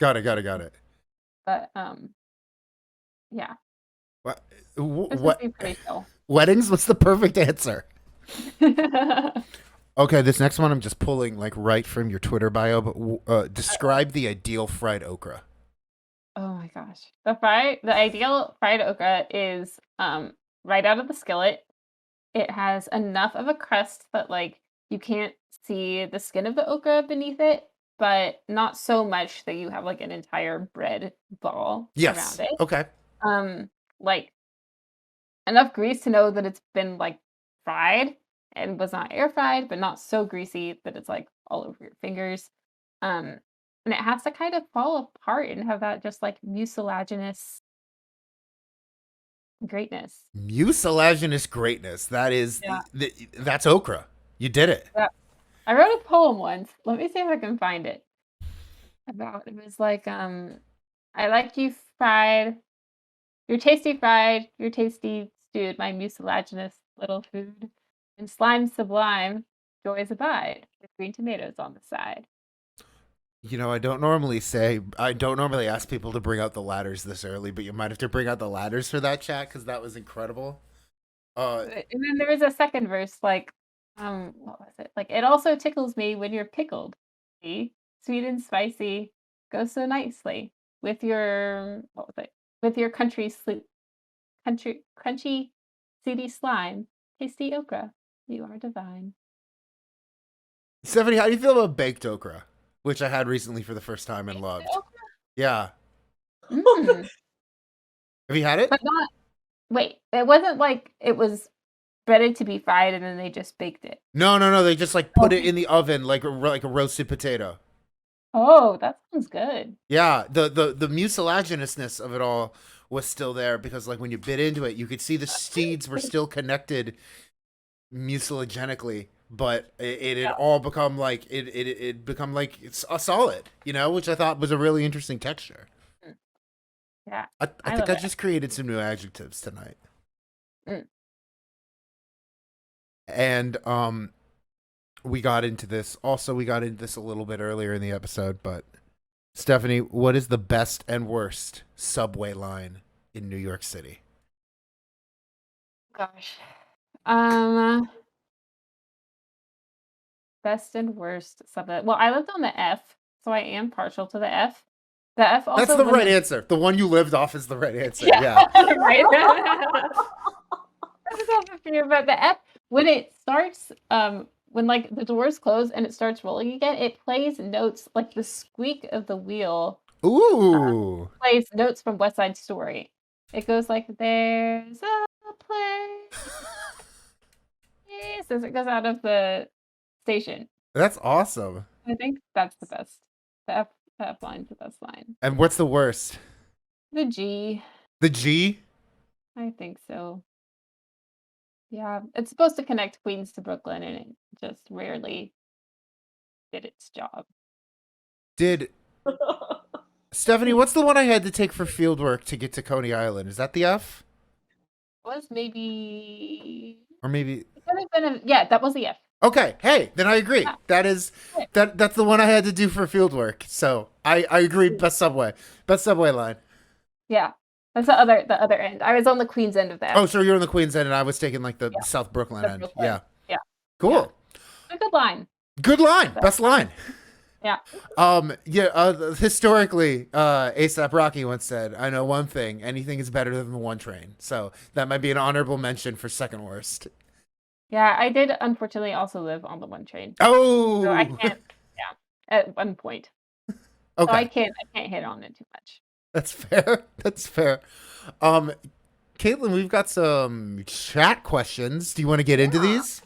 Got it. Got it. Got it. But yeah, What? Christmas What? Eve pretty chill. Weddings? What's the perfect answer? Okay, this next one I'm just pulling like right from your Twitter bio, but describe the ideal fried okra. Oh my gosh. The ideal fried okra is right out of the skillet. It has enough of a crust that like you can't see the skin of the okra beneath it, but not so much that you have like an entire bread ball Yes. around it. Okay. Like enough grease to know that it's been like fried and was not air fried, but not so greasy that it's like all over your fingers. Um, and it has to kind of fall apart and have that just like mucilaginous greatness. Mucilaginous greatness. That is, Yeah. that's okra. You did it. Yeah. I wrote a poem once. Let me see if I can find it. It was like, I like you fried, you're tasty stewed, my mucilaginous little food. And slime sublime, joys abide, with green tomatoes on the side. I don't normally ask people to bring out the ladders this early, but you might have to bring out the ladders for that chat because that was incredible. And then there was a second verse, like, what was it? Like, it also tickles me when you're pickled. See? Sweet and spicy, go so nicely with your, what was it? With your crunchy, seedy slime, tasty okra. You are divine. Stephanie, how do you feel about baked okra, which I had recently for the first time and loved? Yeah. Mm, Have you had it? but not, wait, it wasn't like it was ready to be fried and then they just baked it. No, no, no. They just like put it Okay. in the oven like a roasted potato. Oh, that sounds good. Yeah, the mucilaginousness of it all was still there because like when you bit into it, you could see the seeds were still connected mucilagenically, but it had Yeah. all become like it become like it's a solid, which I thought was a really interesting texture. Mm, yeah, I I think love I it. just created some new adjectives tonight. Mm. And we got into this. Also, we got into this a little bit earlier in the episode, but Stephanie, what is the best and worst subway line in New York City? Gosh. Um, Best and worst subject. Well, I lived on the F, so I am partial to the F. The F That's also the when right it, answer. The one you lived off is the right answer. yeah, Yeah. right. I just have a few, but the F when it starts, when like the doors close and it starts rolling again, it plays notes like the squeak of the wheel. Ooh. Plays notes from West Side Story. It goes like, "There's a place," as it goes out of the station. That's awesome. I think that's the best. The F line's the best line. And what's the worst? The G, The G? I think so. Yeah, it's supposed to connect Queens to Brooklyn, and it just rarely did its job. Did Stephanie, what's the one I had to take for field work to get to Coney Island? Is that the F? Was maybe Or maybe it could have been yeah, that was the F. Okay, hey, then I agree. Yeah. That is Good. that's the one I had to do for field work. So I agree. Best subway line. Yeah, that's the other end. I was on the Queens end of that. Oh, so you're on the Queens end, and I was taking like the Yeah. South Brooklyn The end. Brooklyn. Yeah, Yeah. cool. A good line. Good line. Best line. Yeah. Historically, ASAP Rocky once said, "I know one thing: anything is better than the one train." So that might be an honorable mention for second worst. Yeah, I did unfortunately also live on the one train. Oh, So I can't at one point. okay. So I can't hit on it too much. That's fair. That's fair. Caitlyn, we've got some chat questions. Do you want to get into these?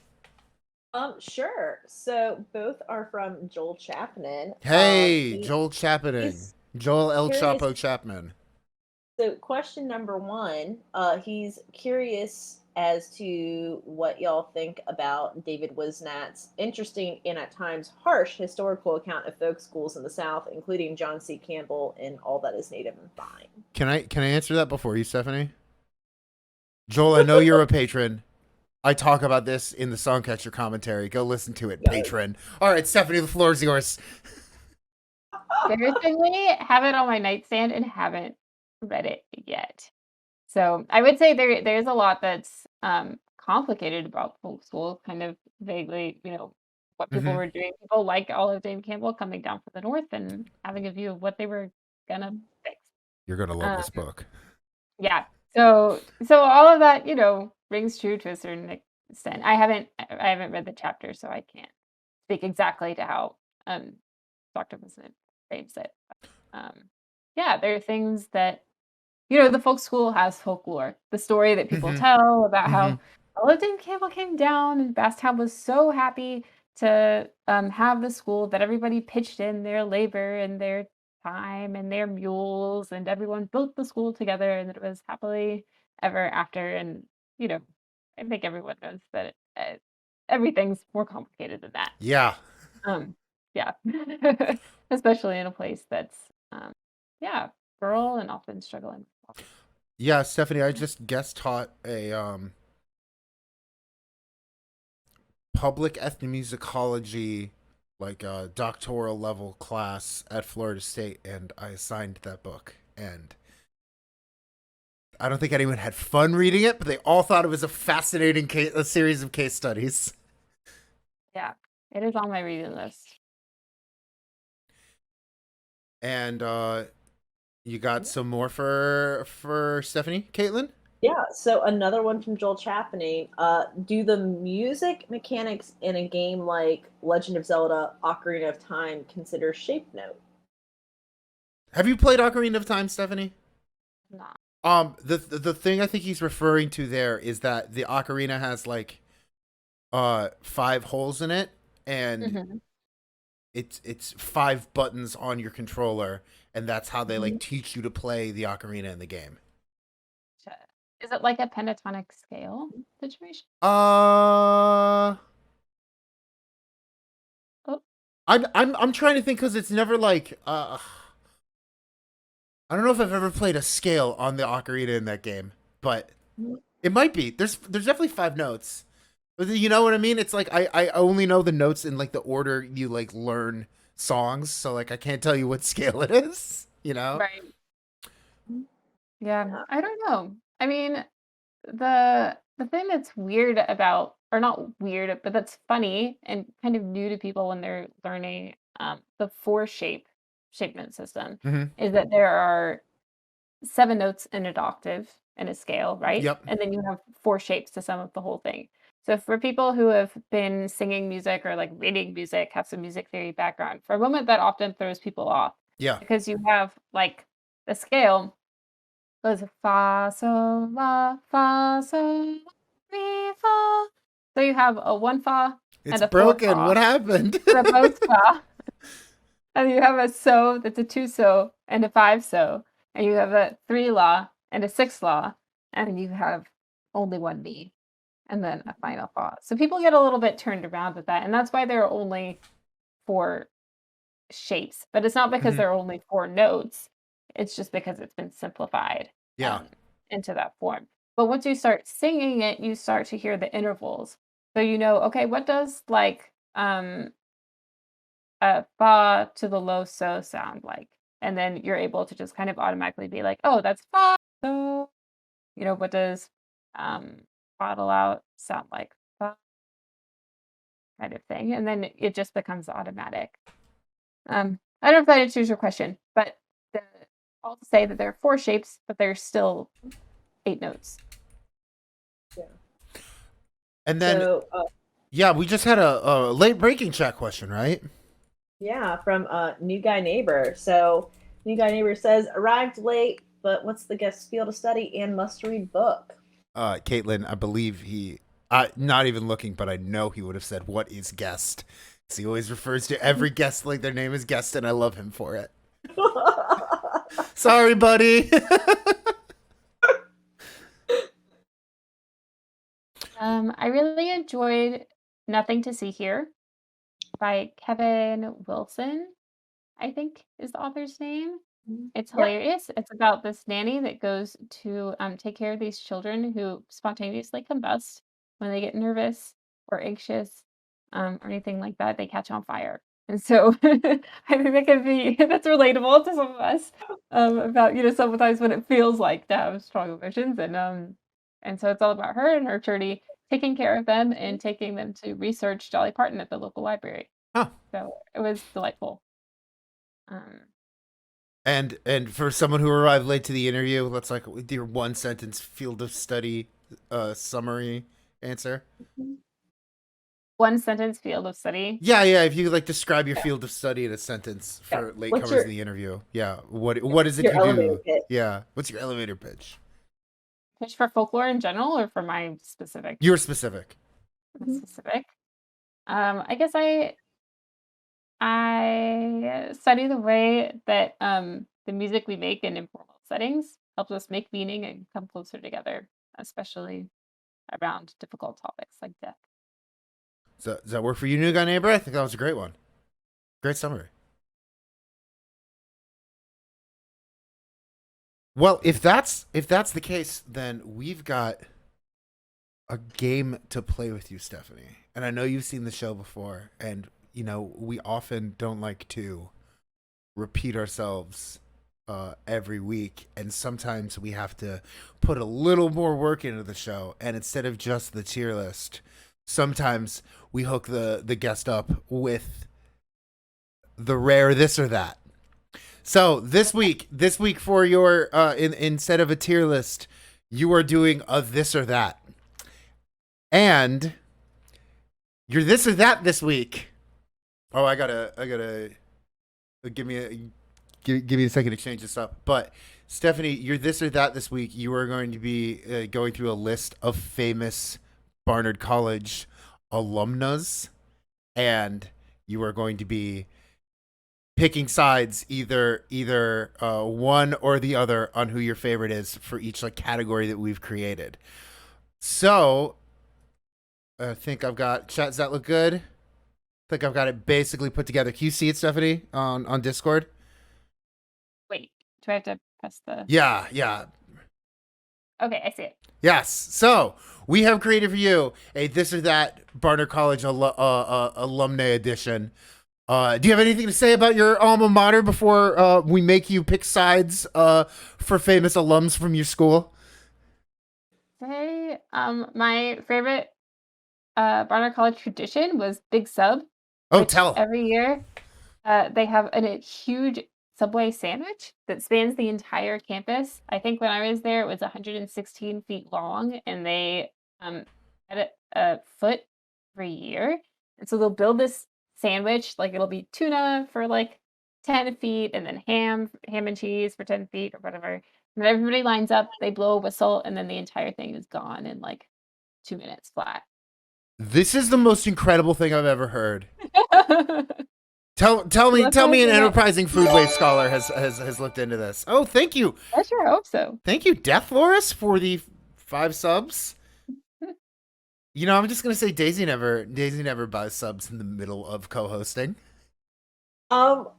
Sure. So both are from Joel Chapman. Hey, Joel Chapman. Joel El curious- Chapo Chapman. So question number one, he's curious as to what y'all think about David Wisnat's interesting and at times harsh historical account of folk schools in the South, including John C. Campbell in All That Is Native and Fine. Can I answer that before you, Stephanie? Joel, I know you're a patron. I talk about this in the Songcatcher commentary. Go listen to it, patron. All right, Stephanie, the floor is yours. Embarrassingly, have it on my nightstand and haven't read it yet. So I would say there's a lot that's complicated about folk school, kind of vaguely, what people were doing. People like Olive Dame Campbell coming down from the north and having a view of what they were gonna fix. You're gonna love this book. Yeah. So all of that, rings true to a certain extent. I haven't read the chapter, so I can't speak exactly to how Dr. Vincent frames it. Yeah, there are things that the folk school has folklore. The story that people tell about how Olive Dame Campbell came down and Bastown was so happy to have the school that everybody pitched in their labor and their time and their mules, and everyone built the school together, and that it was happily ever after. And I think everyone knows that everything's more complicated than that. Yeah. Yeah. Especially in a place that's rural and often struggling. Yeah, Stephanie, I just guest taught a public ethnomusicology, like a doctoral level class at Florida State, and I assigned that book. And I don't think anyone had fun reading it, but they all thought it was a fascinating a series of case studies. Yeah, it is on my reading list. And you got some more for Stephanie, Caitlyn? Yeah, so another one from Joel Chapman. Do the music mechanics in a game like Legend of Zelda Ocarina of Time consider shape note? Have you played Ocarina of Time, Stephanie? Nah. The thing I think he's referring to there is that the ocarina has like 5 holes in it, and it's 5 buttons on your controller, and that's how they like teach you to play the ocarina in the game. Is it like a pentatonic scale situation? I'm trying to think, because it's never like I don't know if I've ever played a scale on the ocarina in that game, but it might be. There's definitely 5 notes. But you know what I mean? It's like I only know the notes in like the order you like learn songs, so like I can't tell you what scale it is, Right. Yeah, I don't know. I mean, the thing that's weird about, or not weird, but that's funny and kind of new to people when they're learning the 4 shape note system is that there are 7 notes in an octave in a scale, right? Yep. And then you have 4 shapes to sum up the whole thing. So for people who have been singing music or like reading music, have some music theory background, for a moment that often throws people off. Yeah. Because you have like the scale goes fa sol la fa sol re fa. So you have a 1 fa It's and a 4 broken. fa. What happened? And a post fa. And you have a so that's a 2 so and a 5 so. And you have a 3 la and a 6 la. And you have only 1 mi. And then a final fa. So people get a little bit turned around with that. And that's why there are only 4 shapes. But it's not because there are only 4 notes. It's just because it's been simplified into that form. But once you start singing it, you start to hear the intervals. So okay, what does like a fa to the low so sound like? And then you're able to just kind of automatically be like, oh, that's fa so. What does bottle out sound like? Fa, kind of thing. And then it just becomes automatic. I don't know if that answers your question, but all to say that there are 4 shapes, but there's still 8 notes. Yeah. And then, we just had a late breaking chat question, right? Yeah, from New Guy Neighbor. So New Guy Neighbor says, arrived late, but what's the guest's field of study and must-read book? Caitlyn, I believe he, not even looking, but I know he would have said, "What is guest?" Because he always refers to every guest like their name is guest, and I love him for it. Sorry, buddy. I really enjoyed Nothing to See Here by Kevin Wilson, I think is the author's name. It's Yep. hilarious. It's about this nanny that goes to take care of these children who spontaneously combust when they get nervous or anxious or anything like that. They catch on fire. And so I think that could be that's relatable to some of us about sometimes what it feels like to have strong emotions and so it's all about her and her journey taking care of them and taking them to research Dolly Parton at the local library. Huh. So it was delightful. And for someone who arrived late to the interview, let's like with your one sentence field of study summary answer. One sentence field of study. Yeah. If you could like describe your field of study in a sentence for latecomers in the interview. Yeah. What is it you do? Pitch? Yeah. What's your elevator pitch? Pitch for folklore in general or for my specific? You're specific. Specific. I guess I study the way that the music we make in informal settings helps us make meaning and come closer together, especially around difficult topics like death. So, does that work for you, new guy neighbor? I think that was a great one. Great summary. Well, if that's the case, then we've got a game to play with you, Stephanie. And I know you've seen the show before, and we often don't like to repeat ourselves every week, and sometimes we have to put a little more work into the show. And instead of just the tier list, sometimes we hook the guest up with the rare this or that. So this week for your instead of a tier list, you are doing a this or that, and your this or that this week. Oh, I gotta give me a second to change this up. But Stephanie, your this or that this week, you are going to be going through a list of famous Barnard College alumnus, and you are going to be picking sides, either one or the other, on who your favorite is for each like category that we've created. So I think I've got chat. Does that look good? I think I've got it basically put together. Can you see it, Stephanie, on Discord? Wait, do I have to press the? Yeah. Okay, I see it. Yes. So we have created for you a this or that Barnard College alumni edition. Do you have anything to say about your alma mater before we make you pick sides for famous alums from your school? My favorite Barnard College tradition was Big Sub. Oh, tell. Every year, they have a huge Subway sandwich that spans the entire campus. I think when I was there, it was 116 feet long, and they had a foot every year. And so they'll build this sandwich, like it'll be tuna for like 10 feet, and then ham and cheese for 10 feet or whatever. And then everybody lines up, they blow a whistle, and then the entire thing is gone in like 2 minutes flat. This is the most incredible thing I've ever heard. Tell me an enterprising food waste scholar has looked into this. Oh, thank you. I sure hope so. Thank you, Death Loris, for the 5 subs. I'm just gonna say Daisy never buys subs in the middle of co-hosting.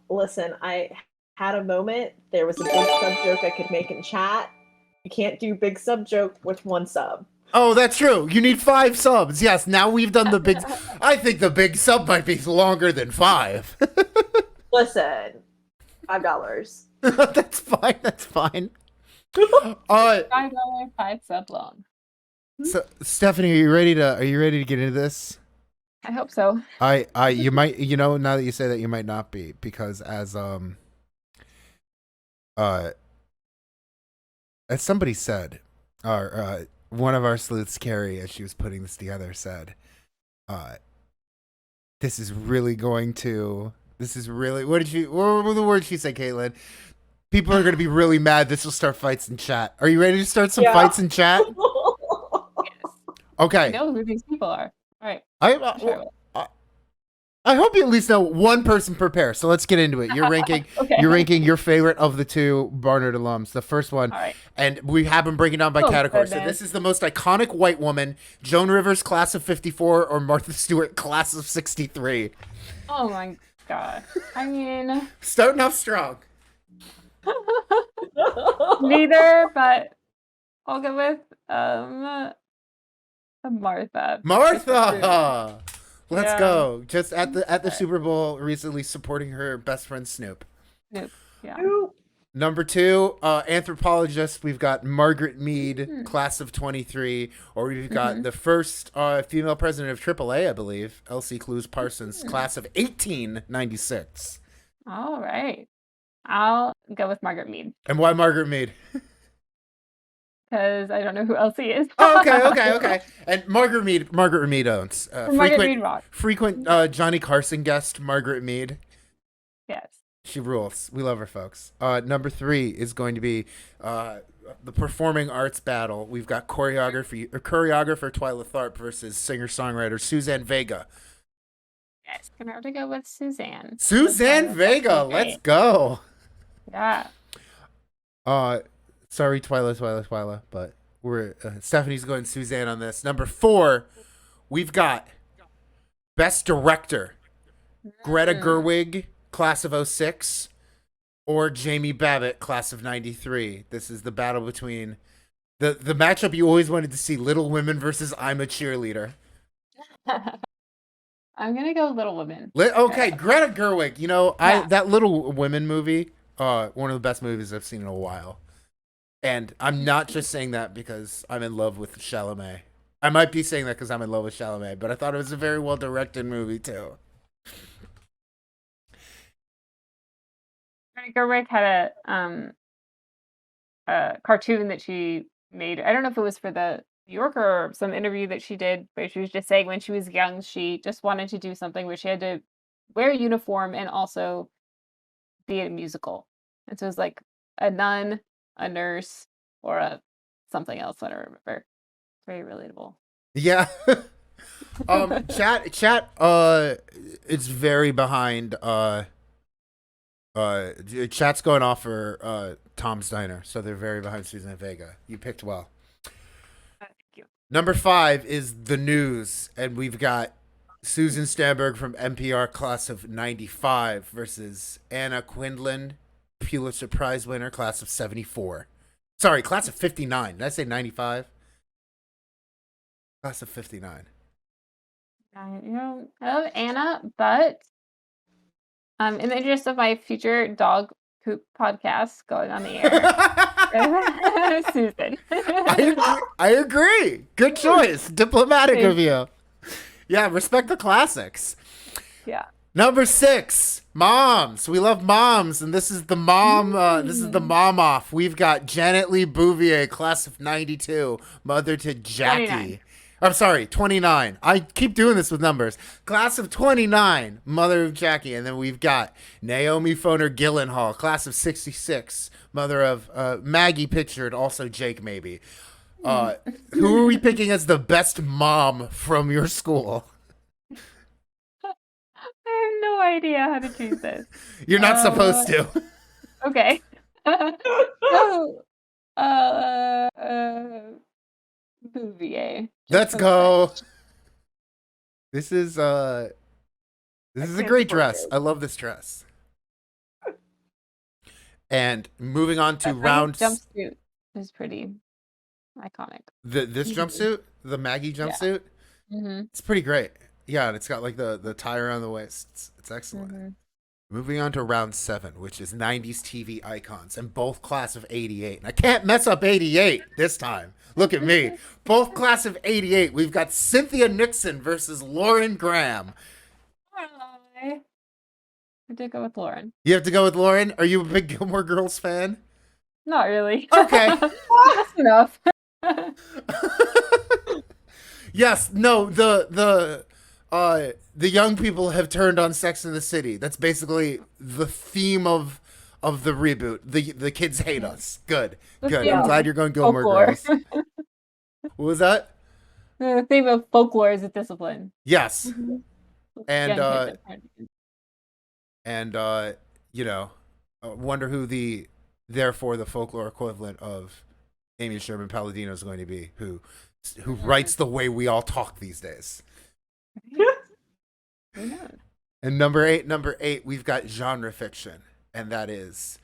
Listen, I had a moment. There was a big sub joke I could make in chat. You can't do big sub joke with 1 sub. Oh, that's true. You need 5 subs. Yes, now we've done the big... I think the big sub might be longer than 5. Listen, $5. That's fine. $5, 5 sub long. So, Stephanie, are you ready to get into this? I hope so. You might, now that you say that, you might not be, because as somebody said, one of our sleuths, Carrie, as she was putting this together, said, what were the words she said, Caitlyn? People are going to be really mad. This will start fights in chat. Are you ready to start some Yeah. fights in chat? Yes. I Okay. know who these people are. All right. I hope you at least know one person per pair. So let's get into it. You're ranking. Okay. You're ranking your favorite of the two Barnard alums. The first one, All right. and we have them breaking down by category. So goodness. this is the most iconic white woman: Joan Rivers, class of '54, or Martha Stewart, class of '63. Oh my god. I mean, Starting off strong. neither, but I'll go with Martha. Martha. Let's Yeah. go. Just at the Super Bowl recently, supporting her best friend Snoop. Snoop. Yeah. Number 2, anthropologist. We've got Margaret Mead, class of '23, or we've got the first female president of AAA, I believe, Elsie Clues Parsons, class of 1896. All right. I'll go with Margaret Mead And why Margaret Mead? because I don't know who Elsie is. Oh, okay. And Margaret Mead owns Margaret Mead rock. frequent Johnny Carson guest, Margaret Mead. Yes. She rules. We love her, folks. Number 3 is going to be the performing arts battle. We've got choreographer Twyla Tharp versus singer-songwriter Suzanne Vega. Yes. Gonna have to go with Suzanne. Suzanne Vega, let's go. Yeah. Sorry, Twyla, but we're Stephanie's going Suzanne on this. Number 4, we've got Best Director, Greta Gerwig, class of '06, or Jamie Babbitt, class of '93. This is the battle between the matchup you always wanted to see: Little Women versus I'm a Cheerleader. I'm gonna go Little Women. Okay, Greta Gerwig. You know, Yeah. that Little Women movie, one of the best movies I've seen in a while. And I'm not just saying that because I'm in love with Chalamet. I might be saying that because I'm in love with Chalamet, but I thought it was a very well directed movie too. Greta Gerwig had a cartoon that she made. I don't know if it was for the New Yorker or some interview that she did, but she was just saying when she was young, she just wanted to do something where she had to wear a uniform and also be in a musical. And so it was like a nun, a nurse, or a something else. I don't remember. It's very relatable. Yeah. Chat it's very behind chat's going off for Tom's Diner, so they're very behind Suzanne Vega. You picked well. Thank you. Number 5 is The News, and we've got Susan Stamberg from NPR, class of '95, versus Anna Quindlen, Pulitzer Prize winner, class of '74. Sorry, class of '59. Did I say '95? Class of '59. I love Anna, but in the interest of my future dog poop podcast going on the air, Susan. I agree. Good choice. Diplomatic of you. Yeah, respect the classics. Yeah. Number 6, moms. We love moms, and this is the mom. This is the mom off. We've got Janet Lee Bouvier, class of '92, mother to Jackie. 29. I'm sorry, 29. I keep doing this with numbers. Class of '29, mother of Jackie, and then we've got Naomi Foner Gyllenhaal, class of '66, mother of Maggie Pictured, also Jake maybe. Who are we picking as the best mom from your school? I have no idea how to choose this. You're not supposed to. Okay. So, Bouvier. Let's go. This is a great dress. I love this dress. And moving on to round jumpsuit is pretty iconic. this jumpsuit, the Maggie jumpsuit, it's pretty great. Yeah, and it's got like the tie around the waist. It's excellent. Moving on to round 7, which is 90s TV icons, and both class of '88. And I can't mess up '88 this time. Look at me. Both class of '88. We've got Cynthia Nixon versus Lauren Graham. I did go with Lauren. You have to go with Lauren? Are you a big Gilmore Girls fan? Not really. Okay. That's enough. Yes, no, the young people have turned on Sex in the City. That's basically the theme of of the reboot. The kids hate us. Good. The Good. theme I'm Yeah. glad of you're going Gilmore folklore. Girls. What was that? The theme of folklore is a discipline. Yes. And Young kids are you know, wonder who therefore the folklore equivalent of Amy Sherman Palladino is going to be, who writes the way we all talk these days. Who knows? And number eight, we've got genre fiction, and that is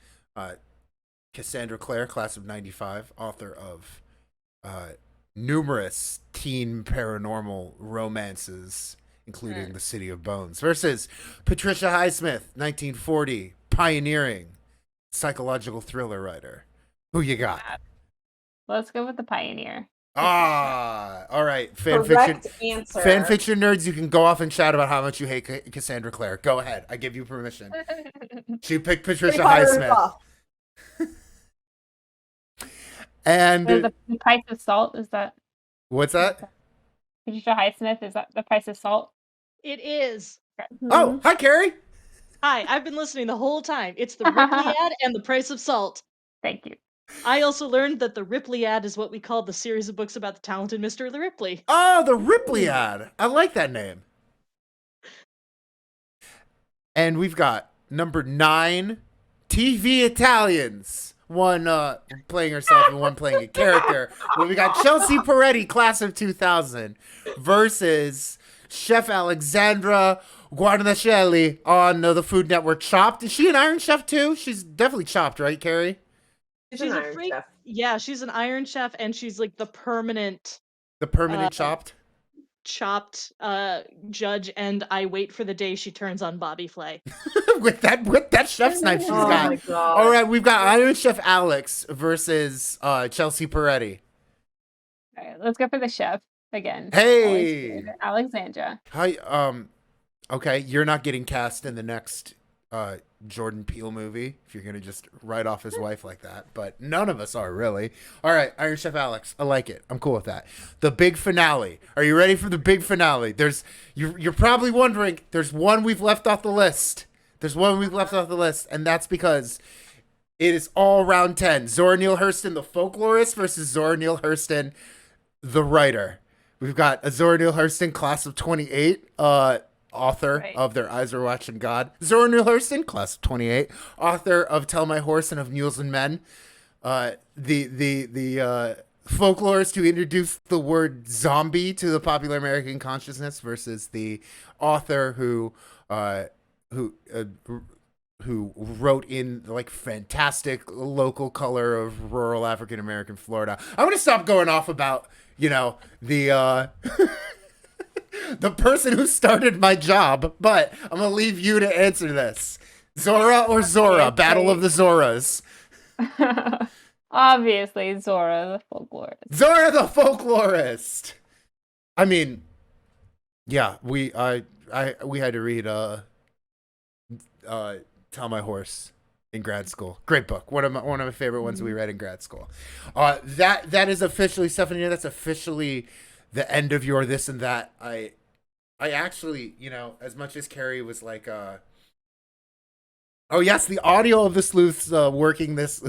Cassandra Clare, class of '95, author of numerous teen paranormal romances, including The City of Bones, versus Patricia Highsmith, 1940, pioneering psychological thriller writer. Who you got? Let's go with the pioneer. All right. Correct answer. Fan fiction nerds, you can go off and chat about how much you hate Cassandra Clare. Go ahead. I give you permission. She picked Patricia Highsmith. And The price of salt, is that? What's that? Patricia Highsmith, is that the price of salt? It is. Oh, hi, Carrie. Hi, I've been listening the whole time. It's the Ripley ad and the price of salt. Thank you. I also learned that the Ripley ad is what we call the series of books about the talented Mr. Ripley. Oh, the Ripley ad. I like that name. And we've got number 9, TV Italians. One playing herself and one playing a character. Well, we got Chelsea Peretti, class of 2000, versus Chef Alexandra Guarnaschelli on the Food Network Chopped. Is she an Iron Chef too? She's definitely Chopped, right, Carrie? She's She's an a Iron freak. Chef. Yeah, she's an Iron Chef, and she's like the permanent The permanent Chopped? chopped judge, and I wait for the day she turns on Bobby Flay. with that chef's knife she's Oh got. my god. All right, we've got Iron Chef Alex versus Chelsea Peretti. All right, let's go for the chef again. Hey! Always good. Alexandra. Hi, okay, you're not getting cast in the next Jordan Peele movie if you're gonna just write off his wife like that, but none of us are really. All right, Iron Chef Alex, I like it. I'm cool with that. The big finale. Are you ready for the big finale? You're probably wondering. There's one we've left off the list. And that's because it is all round 10. Zora Neale Hurston, the folklorist, versus Zora Neale Hurston, the writer. We've got a Zora Neale Hurston, class of 28, author of Their Eyes Are Watching God. Zora Neale Hurston, class of 28, author of Tell My Horse and of Mules and Men. The folklorist who introduced the word zombie to the popular American consciousness versus the author who wrote in like fantastic local color of rural African American Florida. I'm gonna stop going off about the the person who started my job, but I'm gonna leave you to answer this. Zora or Zora? Battle of the Zoras. Obviously, Zora the folklorist. Zora the folklorist. I mean, yeah, we had to read Tell My Horse in grad school. Great book. One of my favorite ones we read in grad school. That is officially, Stephanie, that's officially the end of your this and that. I actually, as much as Carrie was like, oh yes, the audio of the sleuths working this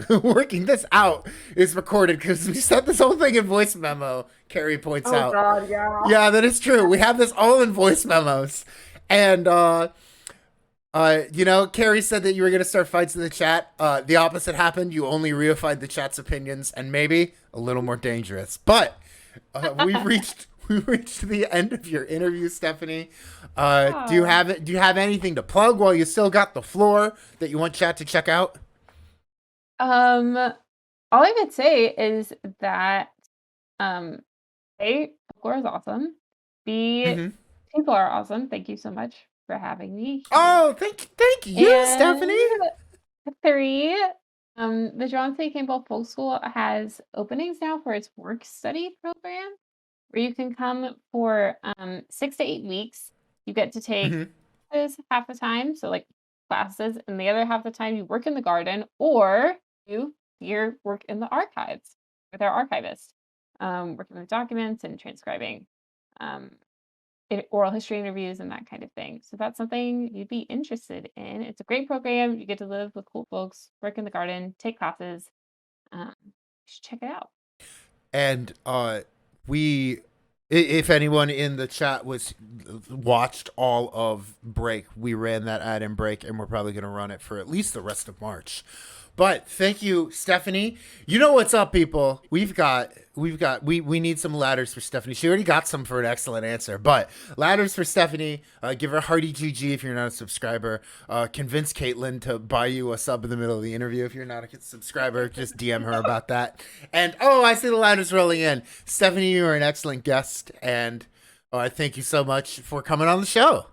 out is recorded because we sent this whole thing in voice memo. Carrie points out. Oh god, yeah. Yeah, that is true. We have this all in voice memos, and Carrie said that you were gonna start fights in the chat. The opposite happened. You only reified the chat's opinions, and maybe a little more dangerous. But we've reached the end of your interview, Stephanie. Do you have anything to plug while you still got the floor that you want chat to check out? All I would say is that A, folklore is awesome. B, people are awesome. Thank you so much for having me. Oh, thank you, Stephanie. 3, the John C Campbell Folk School has openings now for its work study program, where you can come for 6 to 8 weeks. You get to take classes half the time, so like classes, and the other half the time you work in the garden or you work in the archives with our archivist, working with documents and transcribing. oral history interviews and that kind of thing. So that's something you'd be interested in. It's a great program. You get to live with cool folks, work in the garden, take classes. You should check it out. And we, if anyone in the chat watched all of Break, we ran that ad in Break, and we're probably going to run it for at least the rest of March. But thank you, Stefani. You know what's up, people. We need some ladders for Stefani. She already got some for an excellent answer, but ladders for Stefani. Give her a hearty GG if you're not a subscriber. Convince Caitlyn to buy you a sub in the middle of the interview if you're not a subscriber. Just DM her about that. And I see the ladders rolling in. Stefani, you are an excellent guest, and I thank you so much for coming on the show.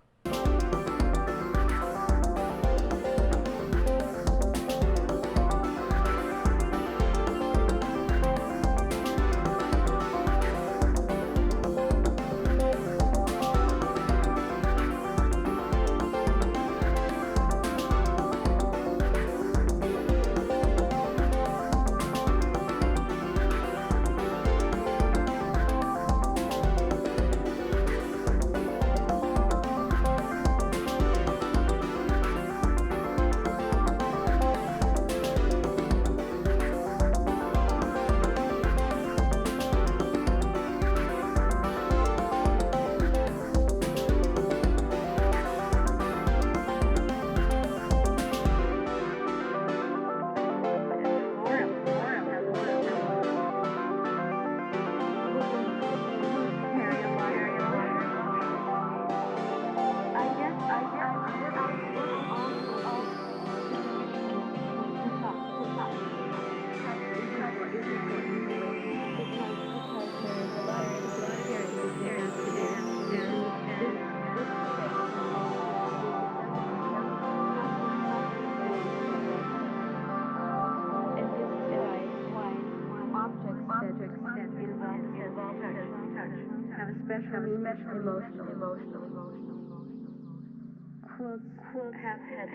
Quilts have had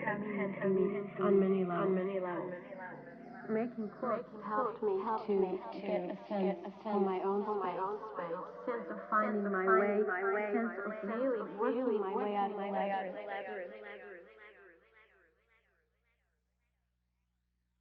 a meaning on many levels. Making quilts helped me to get a sense of my own space, sense of finding my way, sense of really working my way out of the labyrinth.